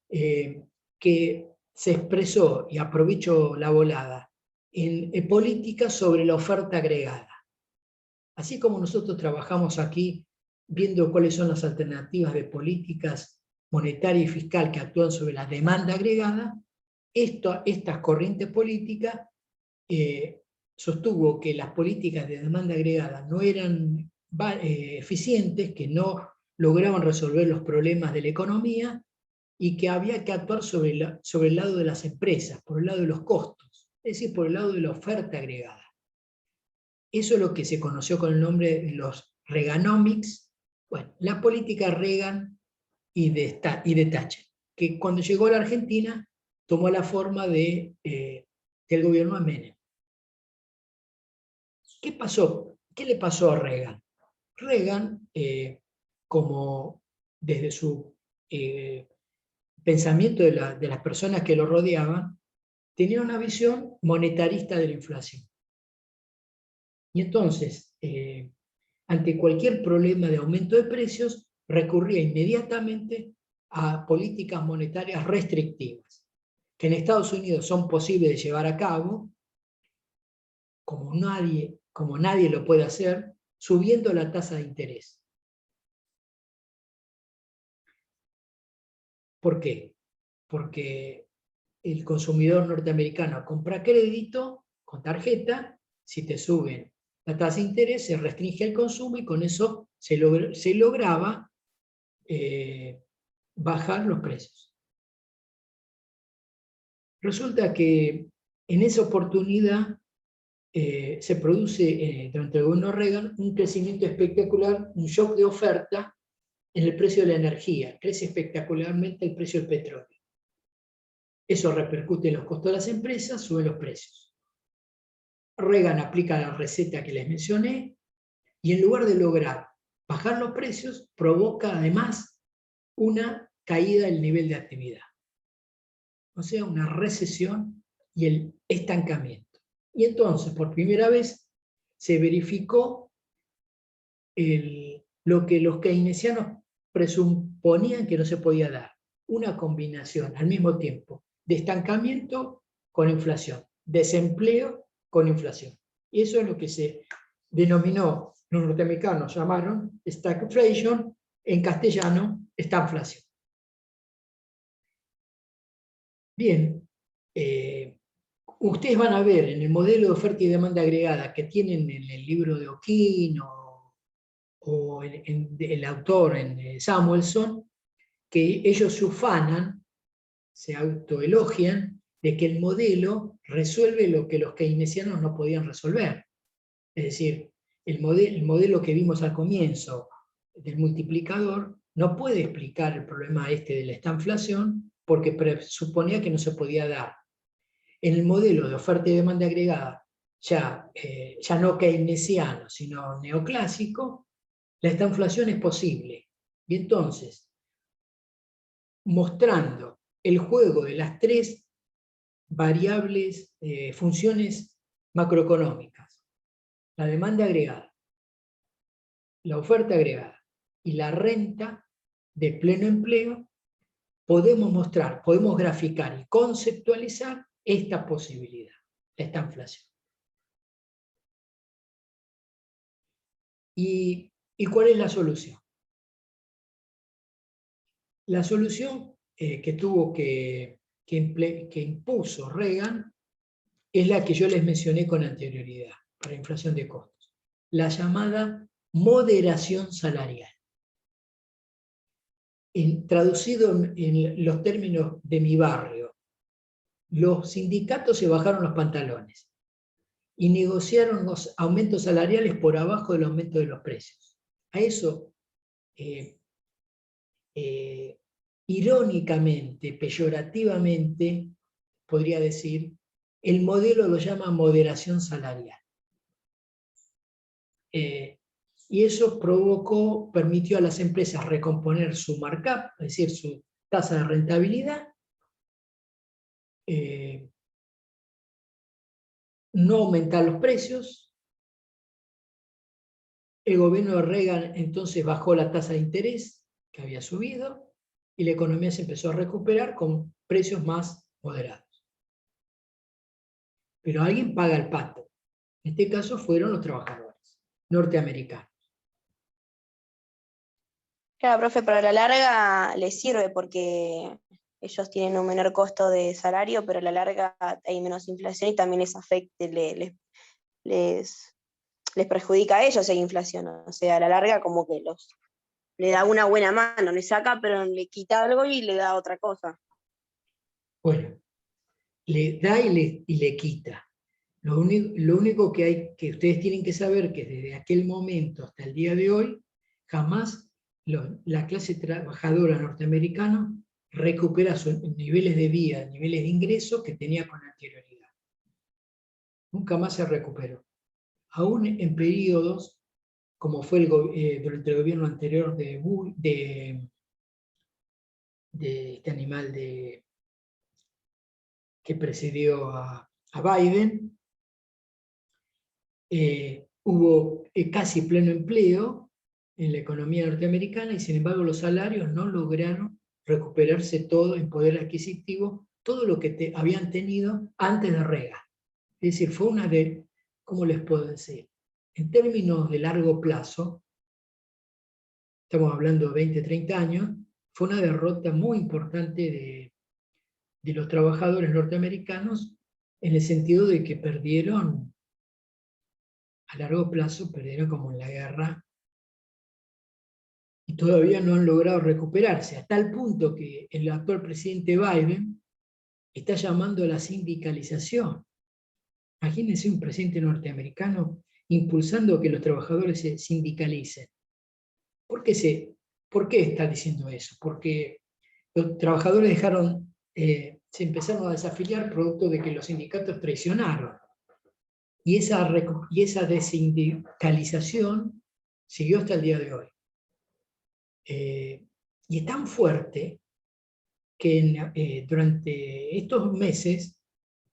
que se expresó, y aprovecho la volada, en política sobre la oferta agregada. Así como nosotros trabajamos aquí viendo cuáles son las alternativas de políticas monetaria y fiscal que actúan sobre la demanda agregada, estas corrientes políticas sostuvo que las políticas de demanda agregada no eran eficientes, que no lograban resolver los problemas de la economía y que había que actuar sobre el lado de las empresas, por el lado de los costos, es decir, por el lado de la oferta agregada. Eso es lo que se conoció con el nombre de los Reaganomics, bueno, la política Reagan y de Thatcher, que cuando llegó a la Argentina tomó la forma del gobierno de Menem. ¿Qué pasó? ¿Qué le pasó a Reagan? Reagan, como desde su pensamiento de las personas que lo rodeaban, tenía una visión monetarista de la inflación. Y entonces, ante cualquier problema de aumento de precios, recurría inmediatamente a políticas monetarias restrictivas, que en Estados Unidos son posibles de llevar a cabo, como nadie lo puede hacer, subiendo la tasa de interés. ¿Por qué? Porque el consumidor norteamericano compra crédito con tarjeta, si te suben la tasa de interés, se restringe el consumo y con eso se lograba bajar los precios. Resulta que en esa oportunidad se produce durante el gobierno Reagan un crecimiento espectacular, un shock de oferta en el precio de la energía. Crece espectacularmente el precio del petróleo. Eso repercute en los costos de las empresas, sube los precios. Reagan aplica la receta que les mencioné y en lugar de lograr bajar los precios, provoca además una caída del nivel de actividad. O sea, una recesión y el estancamiento. Y entonces, por primera vez, se verificó lo que los keynesianos presuponían que no se podía dar, una combinación al mismo tiempo de estancamiento con inflación, desempleo con inflación. Y eso es lo que se denominó, los norteamericanos llamaron stagflation, en castellano, estagflación. Bien, ustedes van a ver en el modelo de oferta y demanda agregada que tienen en el libro de O'Keefe o el autor en Samuelson, que ellos se ufanan se autoelogian de que el modelo resuelve lo que los keynesianos no podían resolver. Es decir, el modelo que vimos al comienzo del multiplicador no puede explicar el problema de la estanflación porque presuponía que no se podía dar. En el modelo de oferta y demanda agregada, ya no keynesiano, sino neoclásico, la estanflación es posible. Y entonces, mostrando el juego de las tres variables, funciones macroeconómicas, la demanda agregada, la oferta agregada y la renta de pleno empleo, podemos graficar y conceptualizar esta posibilidad, esta inflación. ¿Y cuál es la solución? La solución que impuso Reagan es la que yo les mencioné con anterioridad, para inflación de costos, la llamada moderación salarial. Traducido en los términos de mi barrio, los sindicatos se bajaron los pantalones y negociaron los aumentos salariales por abajo del aumento de los precios. A eso, irónicamente, peyorativamente, podría decir, el modelo lo llama moderación salarial. Y eso permitió a las empresas recomponer su markup, es decir, su tasa de rentabilidad, no aumentar los precios. El gobierno de Reagan entonces bajó la tasa de interés, que había subido, y la economía se empezó a recuperar con precios más moderados. Pero alguien paga el pato. En este caso fueron los trabajadores norteamericanos. Claro, profe, pero a la larga les sirve porque ellos tienen un menor costo de salario, pero a la larga hay menos inflación y también les afecta, les perjudica a ellos hay inflación. O sea, a la larga como que le da una buena mano, le saca, pero le quita algo y le da otra cosa. Bueno, le da y le quita. Lo único que ustedes tienen que saber que desde aquel momento hasta el día de hoy, jamás la clase trabajadora norteamericana recupera sus niveles de vida, niveles de ingreso que tenía con anterioridad. Nunca más se recuperó. Aún en periodos, como fue durante el gobierno anterior de este animal que precedió a Biden, hubo casi pleno empleo en la economía norteamericana y sin embargo los salarios no lograron recuperarse todo en poder adquisitivo, todo lo que habían tenido antes de Reagan. Es decir, fue una de, ¿cómo les puedo decir? En términos de largo plazo, estamos hablando de 20, 30 años, fue una derrota muy importante de los trabajadores norteamericanos en el sentido de que perdieron, a largo plazo, perdieron como en la guerra y todavía no han logrado recuperarse, a tal punto que el actual presidente Biden está llamando a la sindicalización. Imagínense un presidente norteamericano impulsando que los trabajadores se sindicalicen. ¿Por qué está diciendo eso? Porque los trabajadores se empezaron a desafiliar producto de que los sindicatos traicionaron. Y esa desindicalización siguió hasta el día de hoy. Y es tan fuerte que durante estos meses,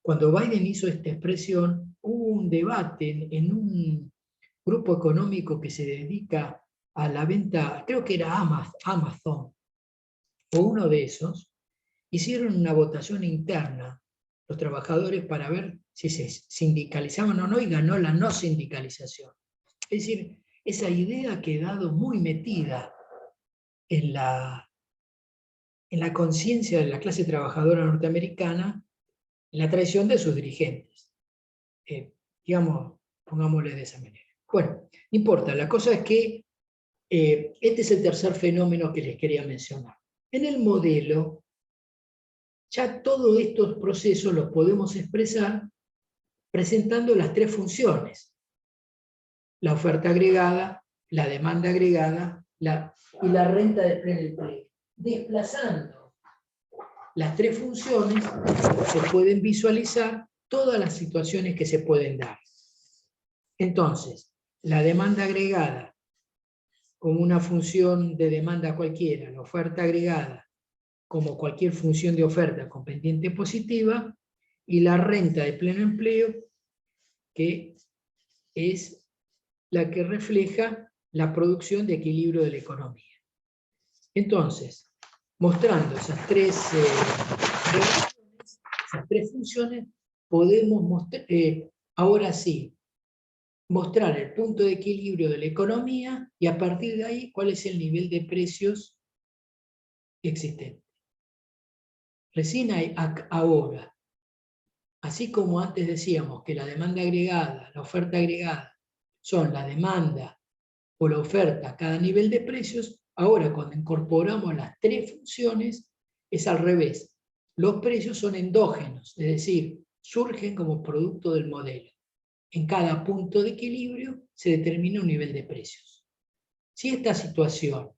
cuando Biden hizo esta expresión, hubo un debate en un grupo económico que se dedica a la venta, creo que era Amazon, o uno de esos, hicieron una votación interna los trabajadores para ver si se sindicalizaban o no, y ganó la no sindicalización. Es decir, esa idea ha quedado muy metida en la conciencia de la clase trabajadora norteamericana, en la traición de sus dirigentes. Digamos, pongámosle de esa manera. Bueno, no importa, la cosa es que este es el tercer fenómeno que les quería mencionar. En el modelo ya todos estos procesos los podemos expresar presentando las tres funciones: la oferta agregada, la demanda agregada y la renta de pleno empleo. Desplazando las tres funciones se pueden visualizar todas las situaciones que se pueden dar. Entonces, la demanda agregada como una función de demanda cualquiera, la oferta agregada como cualquier función de oferta con pendiente positiva, y la renta de pleno empleo, que es la que refleja la producción de equilibrio de la economía. Entonces, mostrando esas tres funciones, podemos ahora sí mostrar el punto de equilibrio de la economía y a partir de ahí cuál es el nivel de precios existente. Recién ahora, así como antes decíamos que la demanda agregada, la oferta agregada, son la demanda o la oferta a cada nivel de precios, ahora cuando incorporamos las tres funciones es al revés. Los precios son endógenos, es decir, surgen como producto del modelo. En cada punto de equilibrio se determina un nivel de precios. Si esta situación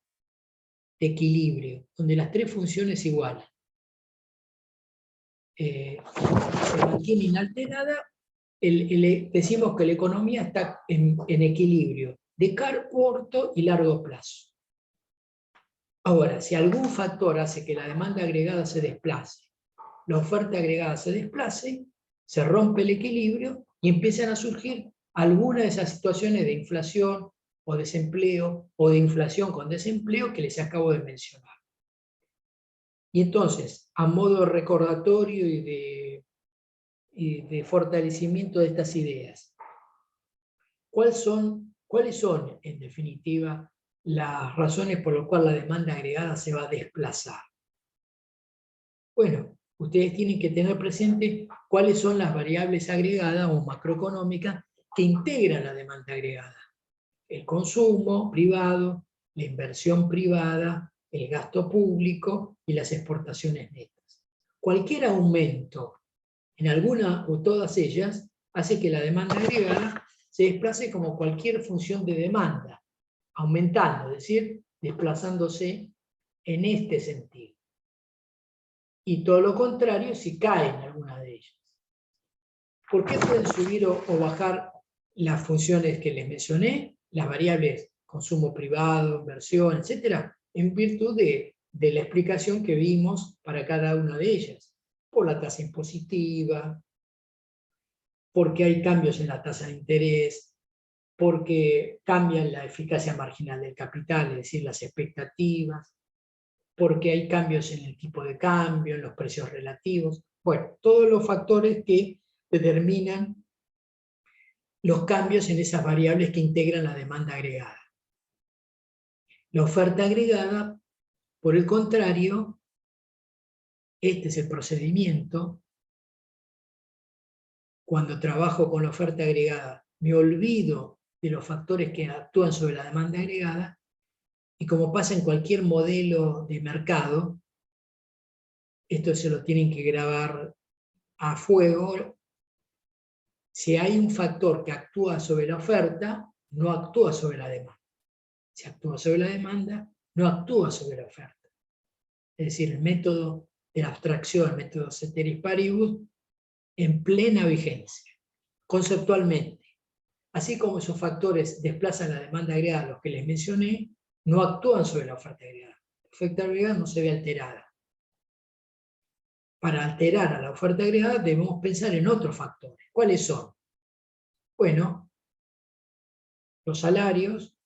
de equilibrio, donde las tres funciones igualan, se mantiene inalterada, decimos que la economía está en equilibrio de corto y largo plazo. Ahora, si algún factor hace que la demanda agregada se desplace, la oferta agregada se desplace, se rompe el equilibrio y empiezan a surgir algunas de esas situaciones de inflación o desempleo, o de inflación con desempleo que les acabo de mencionar. Y entonces, a modo de recordatorio y de fortalecimiento de estas ideas, ¿cuáles son, en definitiva, las razones por las cuales la demanda agregada se va a desplazar? Bueno, ustedes tienen que tener presente cuáles son las variables agregadas o macroeconómicas que integran la demanda agregada. El consumo privado, la inversión privada, el gasto público y las exportaciones netas. Cualquier aumento en alguna o todas ellas hace que la demanda agregada se desplace como cualquier función de demanda, aumentando, es decir, desplazándose en este sentido. Y todo lo contrario si cae en alguna de ellas. ¿Por qué pueden subir o bajar las funciones que les mencioné? Las variables consumo privado, inversión, etcétera, en virtud de la explicación que vimos para cada una de ellas. Por la tasa impositiva, porque hay cambios en la tasa de interés, porque cambian la eficacia marginal del capital, es decir, las expectativas, porque hay cambios en el tipo de cambio, en los precios relativos. Bueno, todos los factores que determinan los cambios en esas variables que integran la demanda agregada. La oferta agregada, por el contrario, este es el procedimiento. Cuando trabajo con la oferta agregada, me olvido de los factores que actúan sobre la demanda agregada, y como pasa en cualquier modelo de mercado, esto se lo tienen que grabar a fuego. Si hay un factor que actúa sobre la oferta, no actúa sobre la demanda. Si actúa sobre la demanda, no actúa sobre la oferta. Es decir, el método de la abstracción, el método ceteris paribus, en plena vigencia, conceptualmente. Así como esos factores desplazan la demanda agregada, los que les mencioné, no actúan sobre la oferta agregada. La oferta agregada no se ve alterada. Para alterar a la oferta agregada debemos pensar en otros factores. ¿Cuáles son? Bueno, los salarios,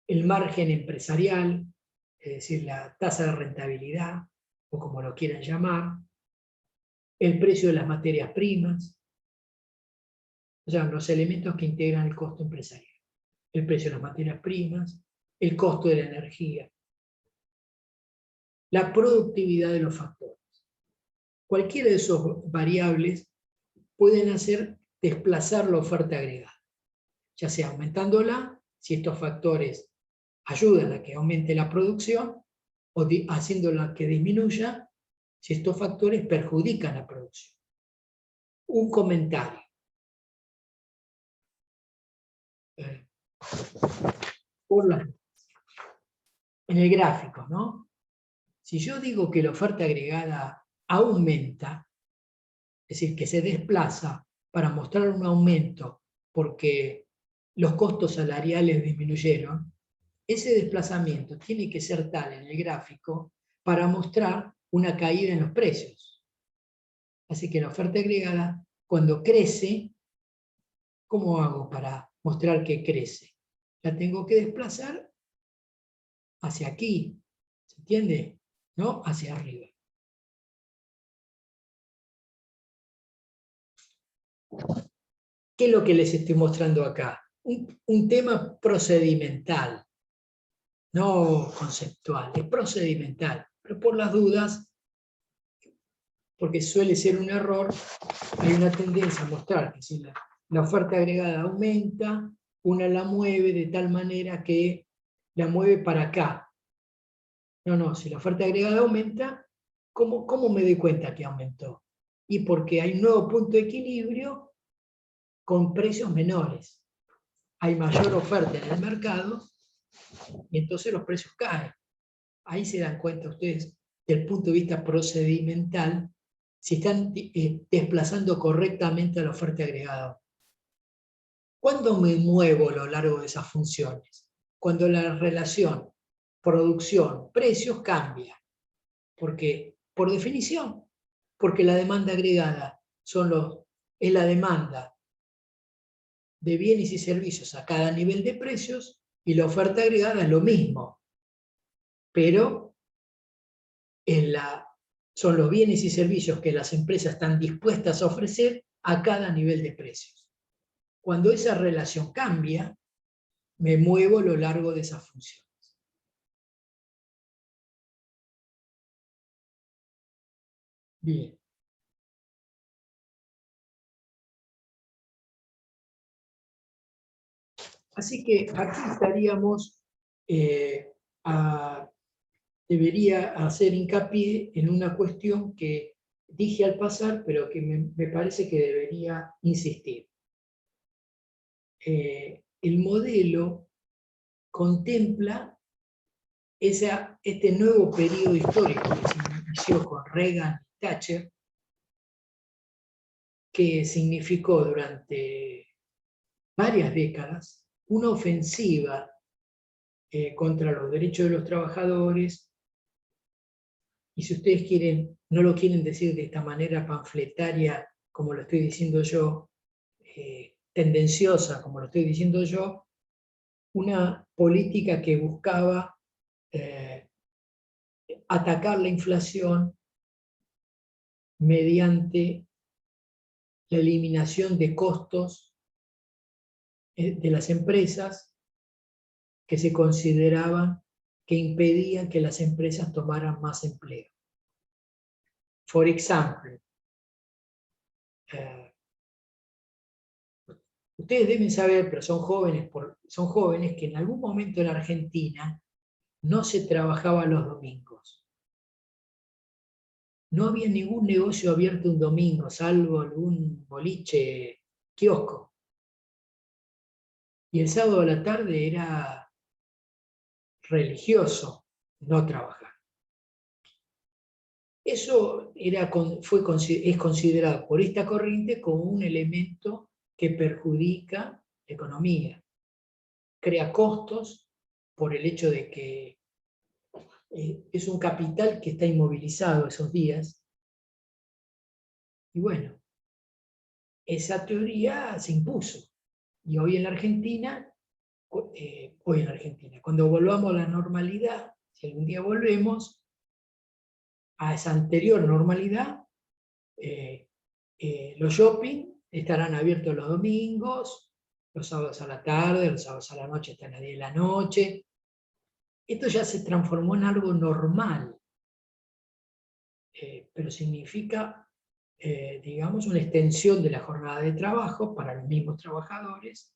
el margen empresarial, es decir, la tasa de rentabilidad, o como lo quieran llamar, el precio de las materias primas, o sea, los elementos que integran el costo empresarial. El precio de las materias primas, el costo de la energía, la productividad de los factores. Cualquiera de esas variables pueden hacer desplazar la oferta agregada, ya sea aumentándola, si estos factores ayudan a que aumente la producción, o haciéndola que disminuya si estos factores perjudican la producción. Un comentario. En el gráfico, ¿no? Si yo digo que la oferta agregada aumenta, es decir, que se desplaza para mostrar un aumento porque los costos salariales disminuyeron, ese desplazamiento tiene que ser tal en el gráfico para mostrar una caída en los precios. Así que la oferta agregada, cuando crece, ¿cómo hago para mostrar que crece? La tengo que desplazar hacia aquí, ¿se entiende? ¿No? Hacia arriba. ¿Qué es lo que les estoy mostrando acá? Un tema procedimental, no conceptual, es procedimental. Pero por las dudas, porque suele ser un error, hay una tendencia a mostrar que si la oferta agregada aumenta, una la mueve de tal manera que la mueve para acá. No, si la oferta agregada aumenta, ¿cómo me doy cuenta que aumentó? Y porque hay un nuevo punto de equilibrio con precios menores. Hay mayor oferta en el mercado y entonces los precios caen. Ahí se dan cuenta ustedes, desde el punto de vista procedimental, si están desplazando correctamente a la oferta agregada. ¿Cuándo me muevo a lo largo de esas funciones? Cuando la relación producción-precios cambia. Porque, por definición, porque la demanda agregada es la demanda de bienes y servicios a cada nivel de precios, y la oferta agregada es lo mismo, pero son los bienes y servicios que las empresas están dispuestas a ofrecer a cada nivel de precios. Cuando esa relación cambia, me muevo a lo largo de esas funciones. Bien. Así que aquí estaríamos, debería hacer hincapié en una cuestión que dije al pasar, pero que me parece que debería insistir. El modelo contempla este nuevo periodo histórico que se inició con Reagan y Thatcher, que significó durante varias décadas una ofensiva contra los derechos de los trabajadores, y si ustedes quieren, no lo quieren decir de esta manera panfletaria como lo estoy diciendo yo, tendenciosa como lo estoy diciendo yo, una política que buscaba atacar la inflación mediante la eliminación de costos de las empresas que se consideraban que impedían que las empresas tomaran más empleo. Por ejemplo, ustedes deben saber, pero son jóvenes que en algún momento en Argentina no se trabajaba los domingos. No había ningún negocio abierto un domingo, salvo algún boliche, kiosco. Y el sábado a la tarde era religioso no trabajar. Eso es considerado por esta corriente como un elemento que perjudica la economía. Crea costos por el hecho de que es un capital que está inmovilizado esos días. Y bueno, esa teoría se impuso. Y hoy en la Argentina, cuando volvamos a la normalidad, si algún día volvemos a esa anterior normalidad, los shopping estarán abiertos los domingos, los sábados a la tarde, los sábados a la noche hasta las 10 de la noche. Esto ya se transformó en algo normal, pero significa, digamos, una extensión de la jornada de trabajo para los mismos trabajadores,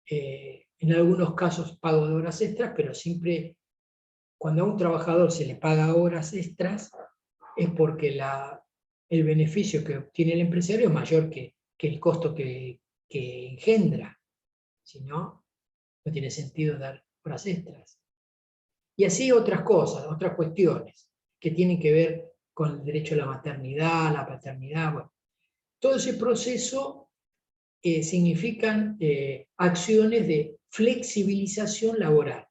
en algunos casos pago de horas extras, pero siempre cuando a un trabajador se le paga horas extras, es porque el beneficio que obtiene el empresario es mayor que el costo que engendra. Si no, no tiene sentido dar horas extras. Y así otras cosas, otras cuestiones que tienen que ver con el derecho a la maternidad, la paternidad. Bueno, todo ese proceso significan acciones de flexibilización laboral.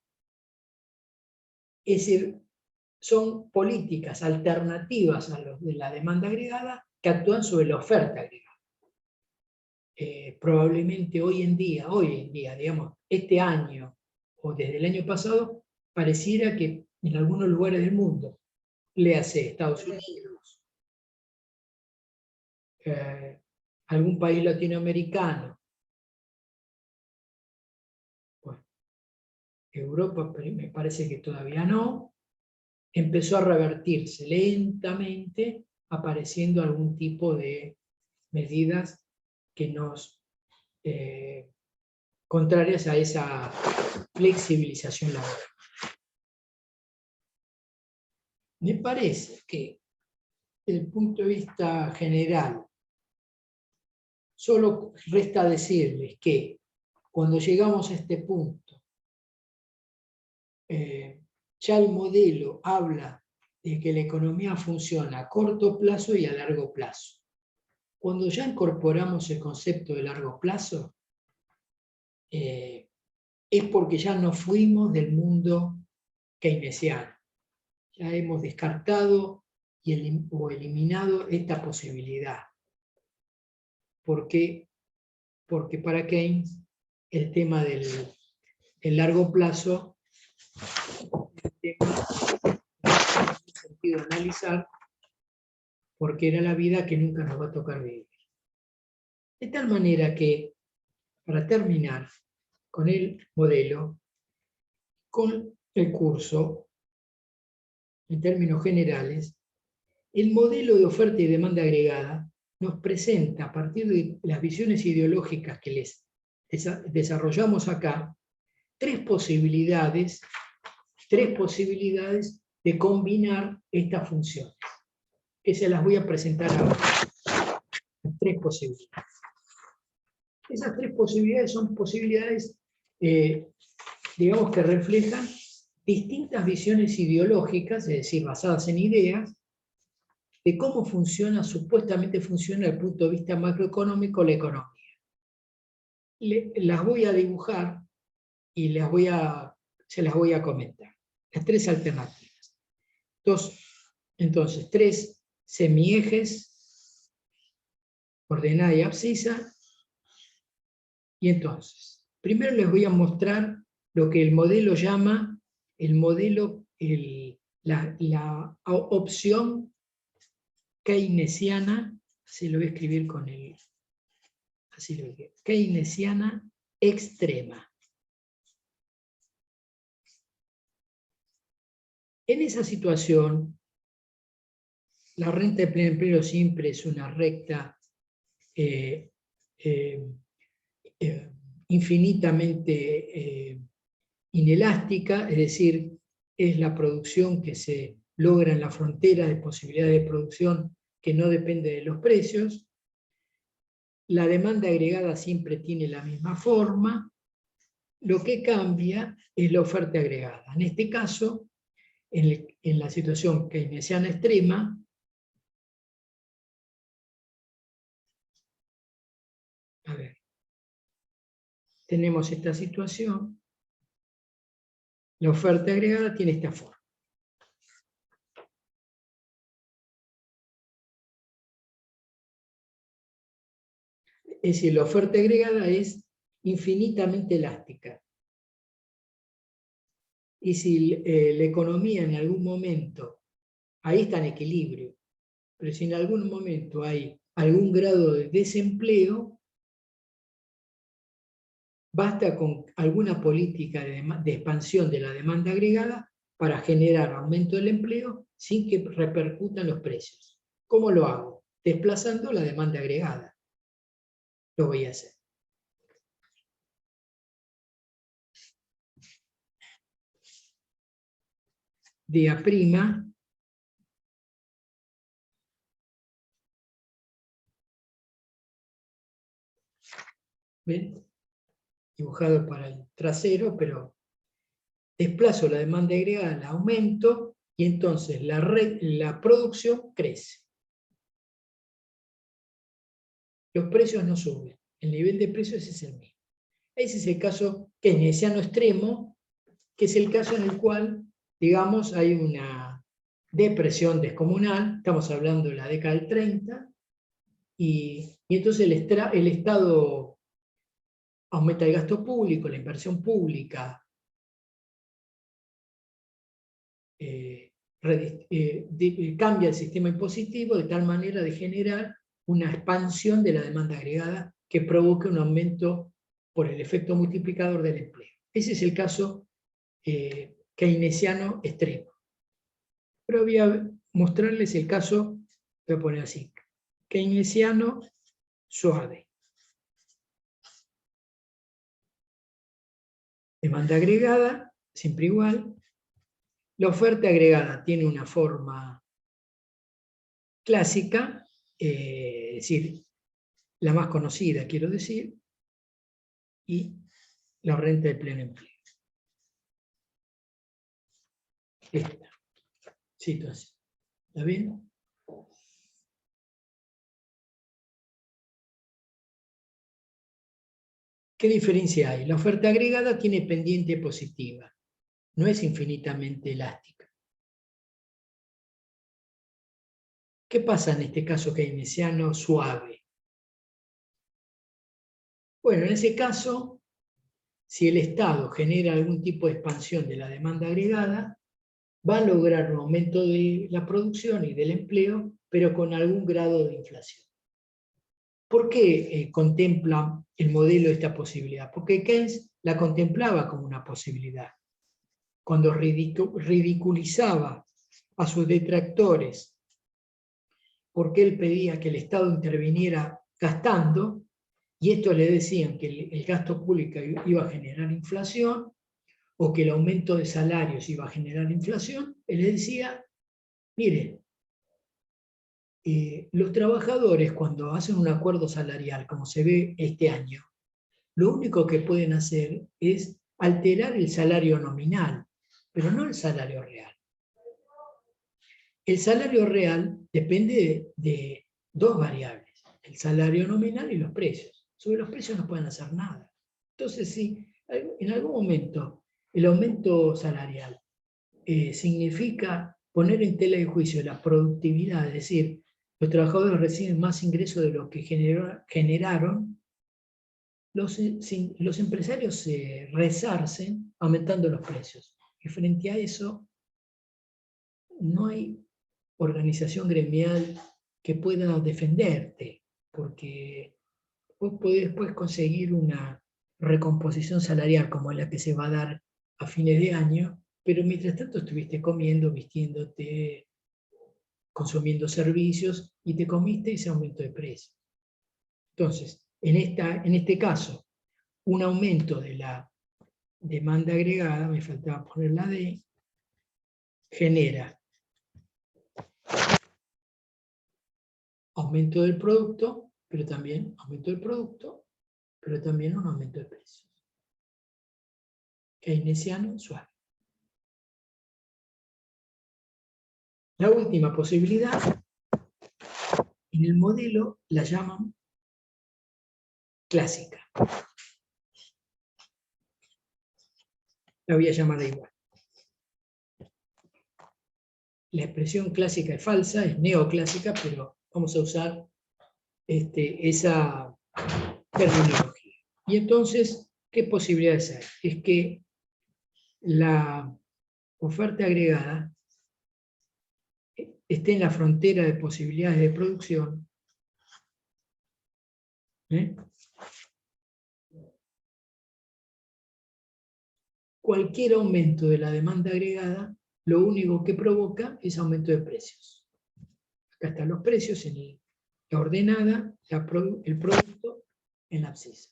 Es decir, son políticas alternativas a los de la demanda agregada que actúan sobre la oferta agregada. Probablemente hoy en día, digamos, este año o desde el año pasado, pareciera que en algunos lugares del mundo, léase Estados Unidos, algún país latinoamericano, bueno, Europa me parece que todavía no, empezó a revertirse lentamente, apareciendo algún tipo de medidas que nos contrarias a esa flexibilización laboral. Me parece que desde el punto de vista general, solo resta decirles que cuando llegamos a este punto, ya el modelo habla de que la economía funciona a corto plazo y a largo plazo. Cuando ya incorporamos el concepto de largo plazo, es porque ya nos fuimos del mundo keynesiano. Ya hemos descartado o eliminado esta posibilidad. ¿Por qué? Porque para Keynes el tema del largo plazo es un tema que no tiene sentido analizar, porque era la vida que nunca nos va a tocar vivir. De tal manera que, para terminar con el modelo, con el curso, en términos generales, el modelo de oferta y demanda agregada nos presenta, a partir de las visiones ideológicas que les desarrollamos acá, tres posibilidades de combinar estas funciones, que se las voy a presentar ahora. Tres posibilidades. Esas tres posibilidades son posibilidades, digamos, que reflejan distintas visiones ideológicas, es decir, basadas en ideas, de cómo supuestamente funciona desde el punto de vista macroeconómico la economía. Las voy a dibujar y se las voy a comentar. Las tres alternativas. Entonces, tres semiejes, ordenada y abscisa. Y entonces, primero les voy a mostrar lo que el modelo llama la opción keynesiana, así lo voy a escribir con así lo voy a escribir, keynesiana extrema. En esa situación, la renta de pleno empleo siempre es una recta infinitamente inelástica, es decir, es la producción que se logra en la frontera de posibilidades de producción que no depende de los precios. La demanda agregada siempre tiene la misma forma. Lo que cambia es la oferta agregada. En este caso, en la situación keynesiana extrema, a ver, tenemos esta situación, la oferta agregada tiene esta forma. Es decir, la oferta agregada es infinitamente elástica. Y si la economía en algún momento, ahí está en equilibrio, pero si en algún momento hay algún grado de desempleo, basta con alguna política de expansión de la demanda agregada para generar aumento del empleo sin que repercutan los precios. ¿Cómo lo hago? Desplazando la demanda agregada. Lo voy a hacer. de A', ¿ven? Dibujado para el trasero, pero desplazo la demanda agregada, la aumento, y entonces la producción crece. Los precios no suben, el nivel de precios es el mismo. Ese es el caso keynesiano extremo, que es el caso en el cual, digamos, hay una depresión descomunal, estamos hablando de la década del 30, y entonces el Estado aumenta el gasto público, la inversión pública, cambia el sistema impositivo de tal manera de generar una expansión de la demanda agregada que provoque un aumento por el efecto multiplicador del empleo. Ese es el caso keynesiano extremo. Pero voy a mostrarles el caso, voy a poner así, keynesiano suave. Demanda agregada, siempre igual. La oferta agregada tiene una forma clásica, es decir, la más conocida, quiero decir, y la renta de pleno empleo. Esta situación. ¿Está bien? ¿Qué diferencia hay? La oferta agregada tiene pendiente positiva, no es infinitamente elástica. ¿Qué pasa en este caso keynesiano suave? Bueno, en ese caso, si el Estado genera algún tipo de expansión de la demanda agregada, va a lograr un aumento de la producción y del empleo, pero con algún grado de inflación. ¿Por qué contempla el modelo esta posibilidad? Porque Keynes la contemplaba como una posibilidad. Cuando ridiculizaba a sus detractores porque él pedía que el Estado interviniera gastando, y estos le decían que el gasto público iba a generar inflación, o que el aumento de salarios iba a generar inflación, él le decía, miren, los trabajadores cuando hacen un acuerdo salarial, como se ve este año, lo único que pueden hacer es alterar el salario nominal, pero no el salario real. El salario real depende de dos variables, el salario nominal y los precios. Sobre los precios no pueden hacer nada. Entonces, si en algún momento el aumento salarial significa poner en tela de juicio la productividad, es decir, los trabajadores reciben más ingresos de lo que generaron, los empresarios se resarcen aumentando los precios. Y frente a eso, no hay organización gremial que pueda defenderte, porque vos podés después conseguir una recomposición salarial como la que se va a dar a fines de año, pero mientras tanto estuviste comiendo, vistiéndote, consumiendo servicios, y te comiste ese aumento de precio. Entonces, en este caso, un aumento de la demanda agregada, me faltaba poner la D, genera aumento del producto, pero también aumento del producto, pero también un aumento de precios. Keynesiano suave. La última posibilidad, en el modelo la llaman clásica. La voy a llamar igual. La expresión clásica es falsa, es neoclásica, pero vamos a usar esa terminología. Y entonces, ¿qué posibilidades hay? Es que la oferta agregada esté en la frontera de posibilidades de producción, cualquier aumento de la demanda agregada, lo único que provoca es aumento de precios. Acá están los precios en la ordenada, el producto en la abscisa.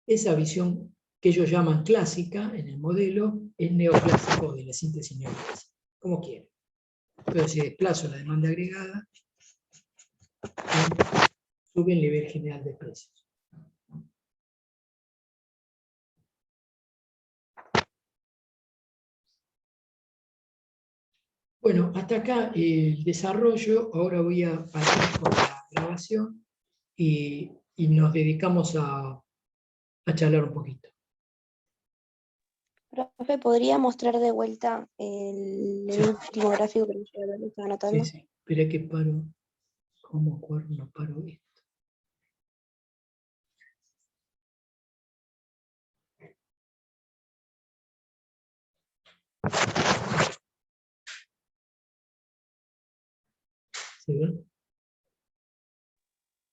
Esa visión que ellos llaman clásica en el modelo es neoclásico de la síntesis neoclásica, como quiera. Entonces, si desplazo la demanda agregada, sube el nivel general de precios. Bueno, hasta acá el desarrollo. Ahora voy a pasar con la grabación y nos dedicamos a charlar un poquito. Profe, ¿podría mostrar de vuelta el Sí. último gráfico que yo estaba anotando? Sí. Espera que paro. ¿Cómo no paro esto? ¿Se ve?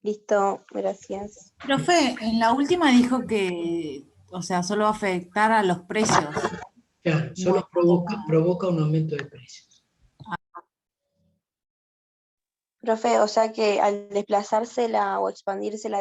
Listo, gracias. Profe, en la última dijo que, o sea, solo va a afectar a los precios. Claro, No solo provoca un aumento de precios. Profe, o sea que al desplazársela o expandirse la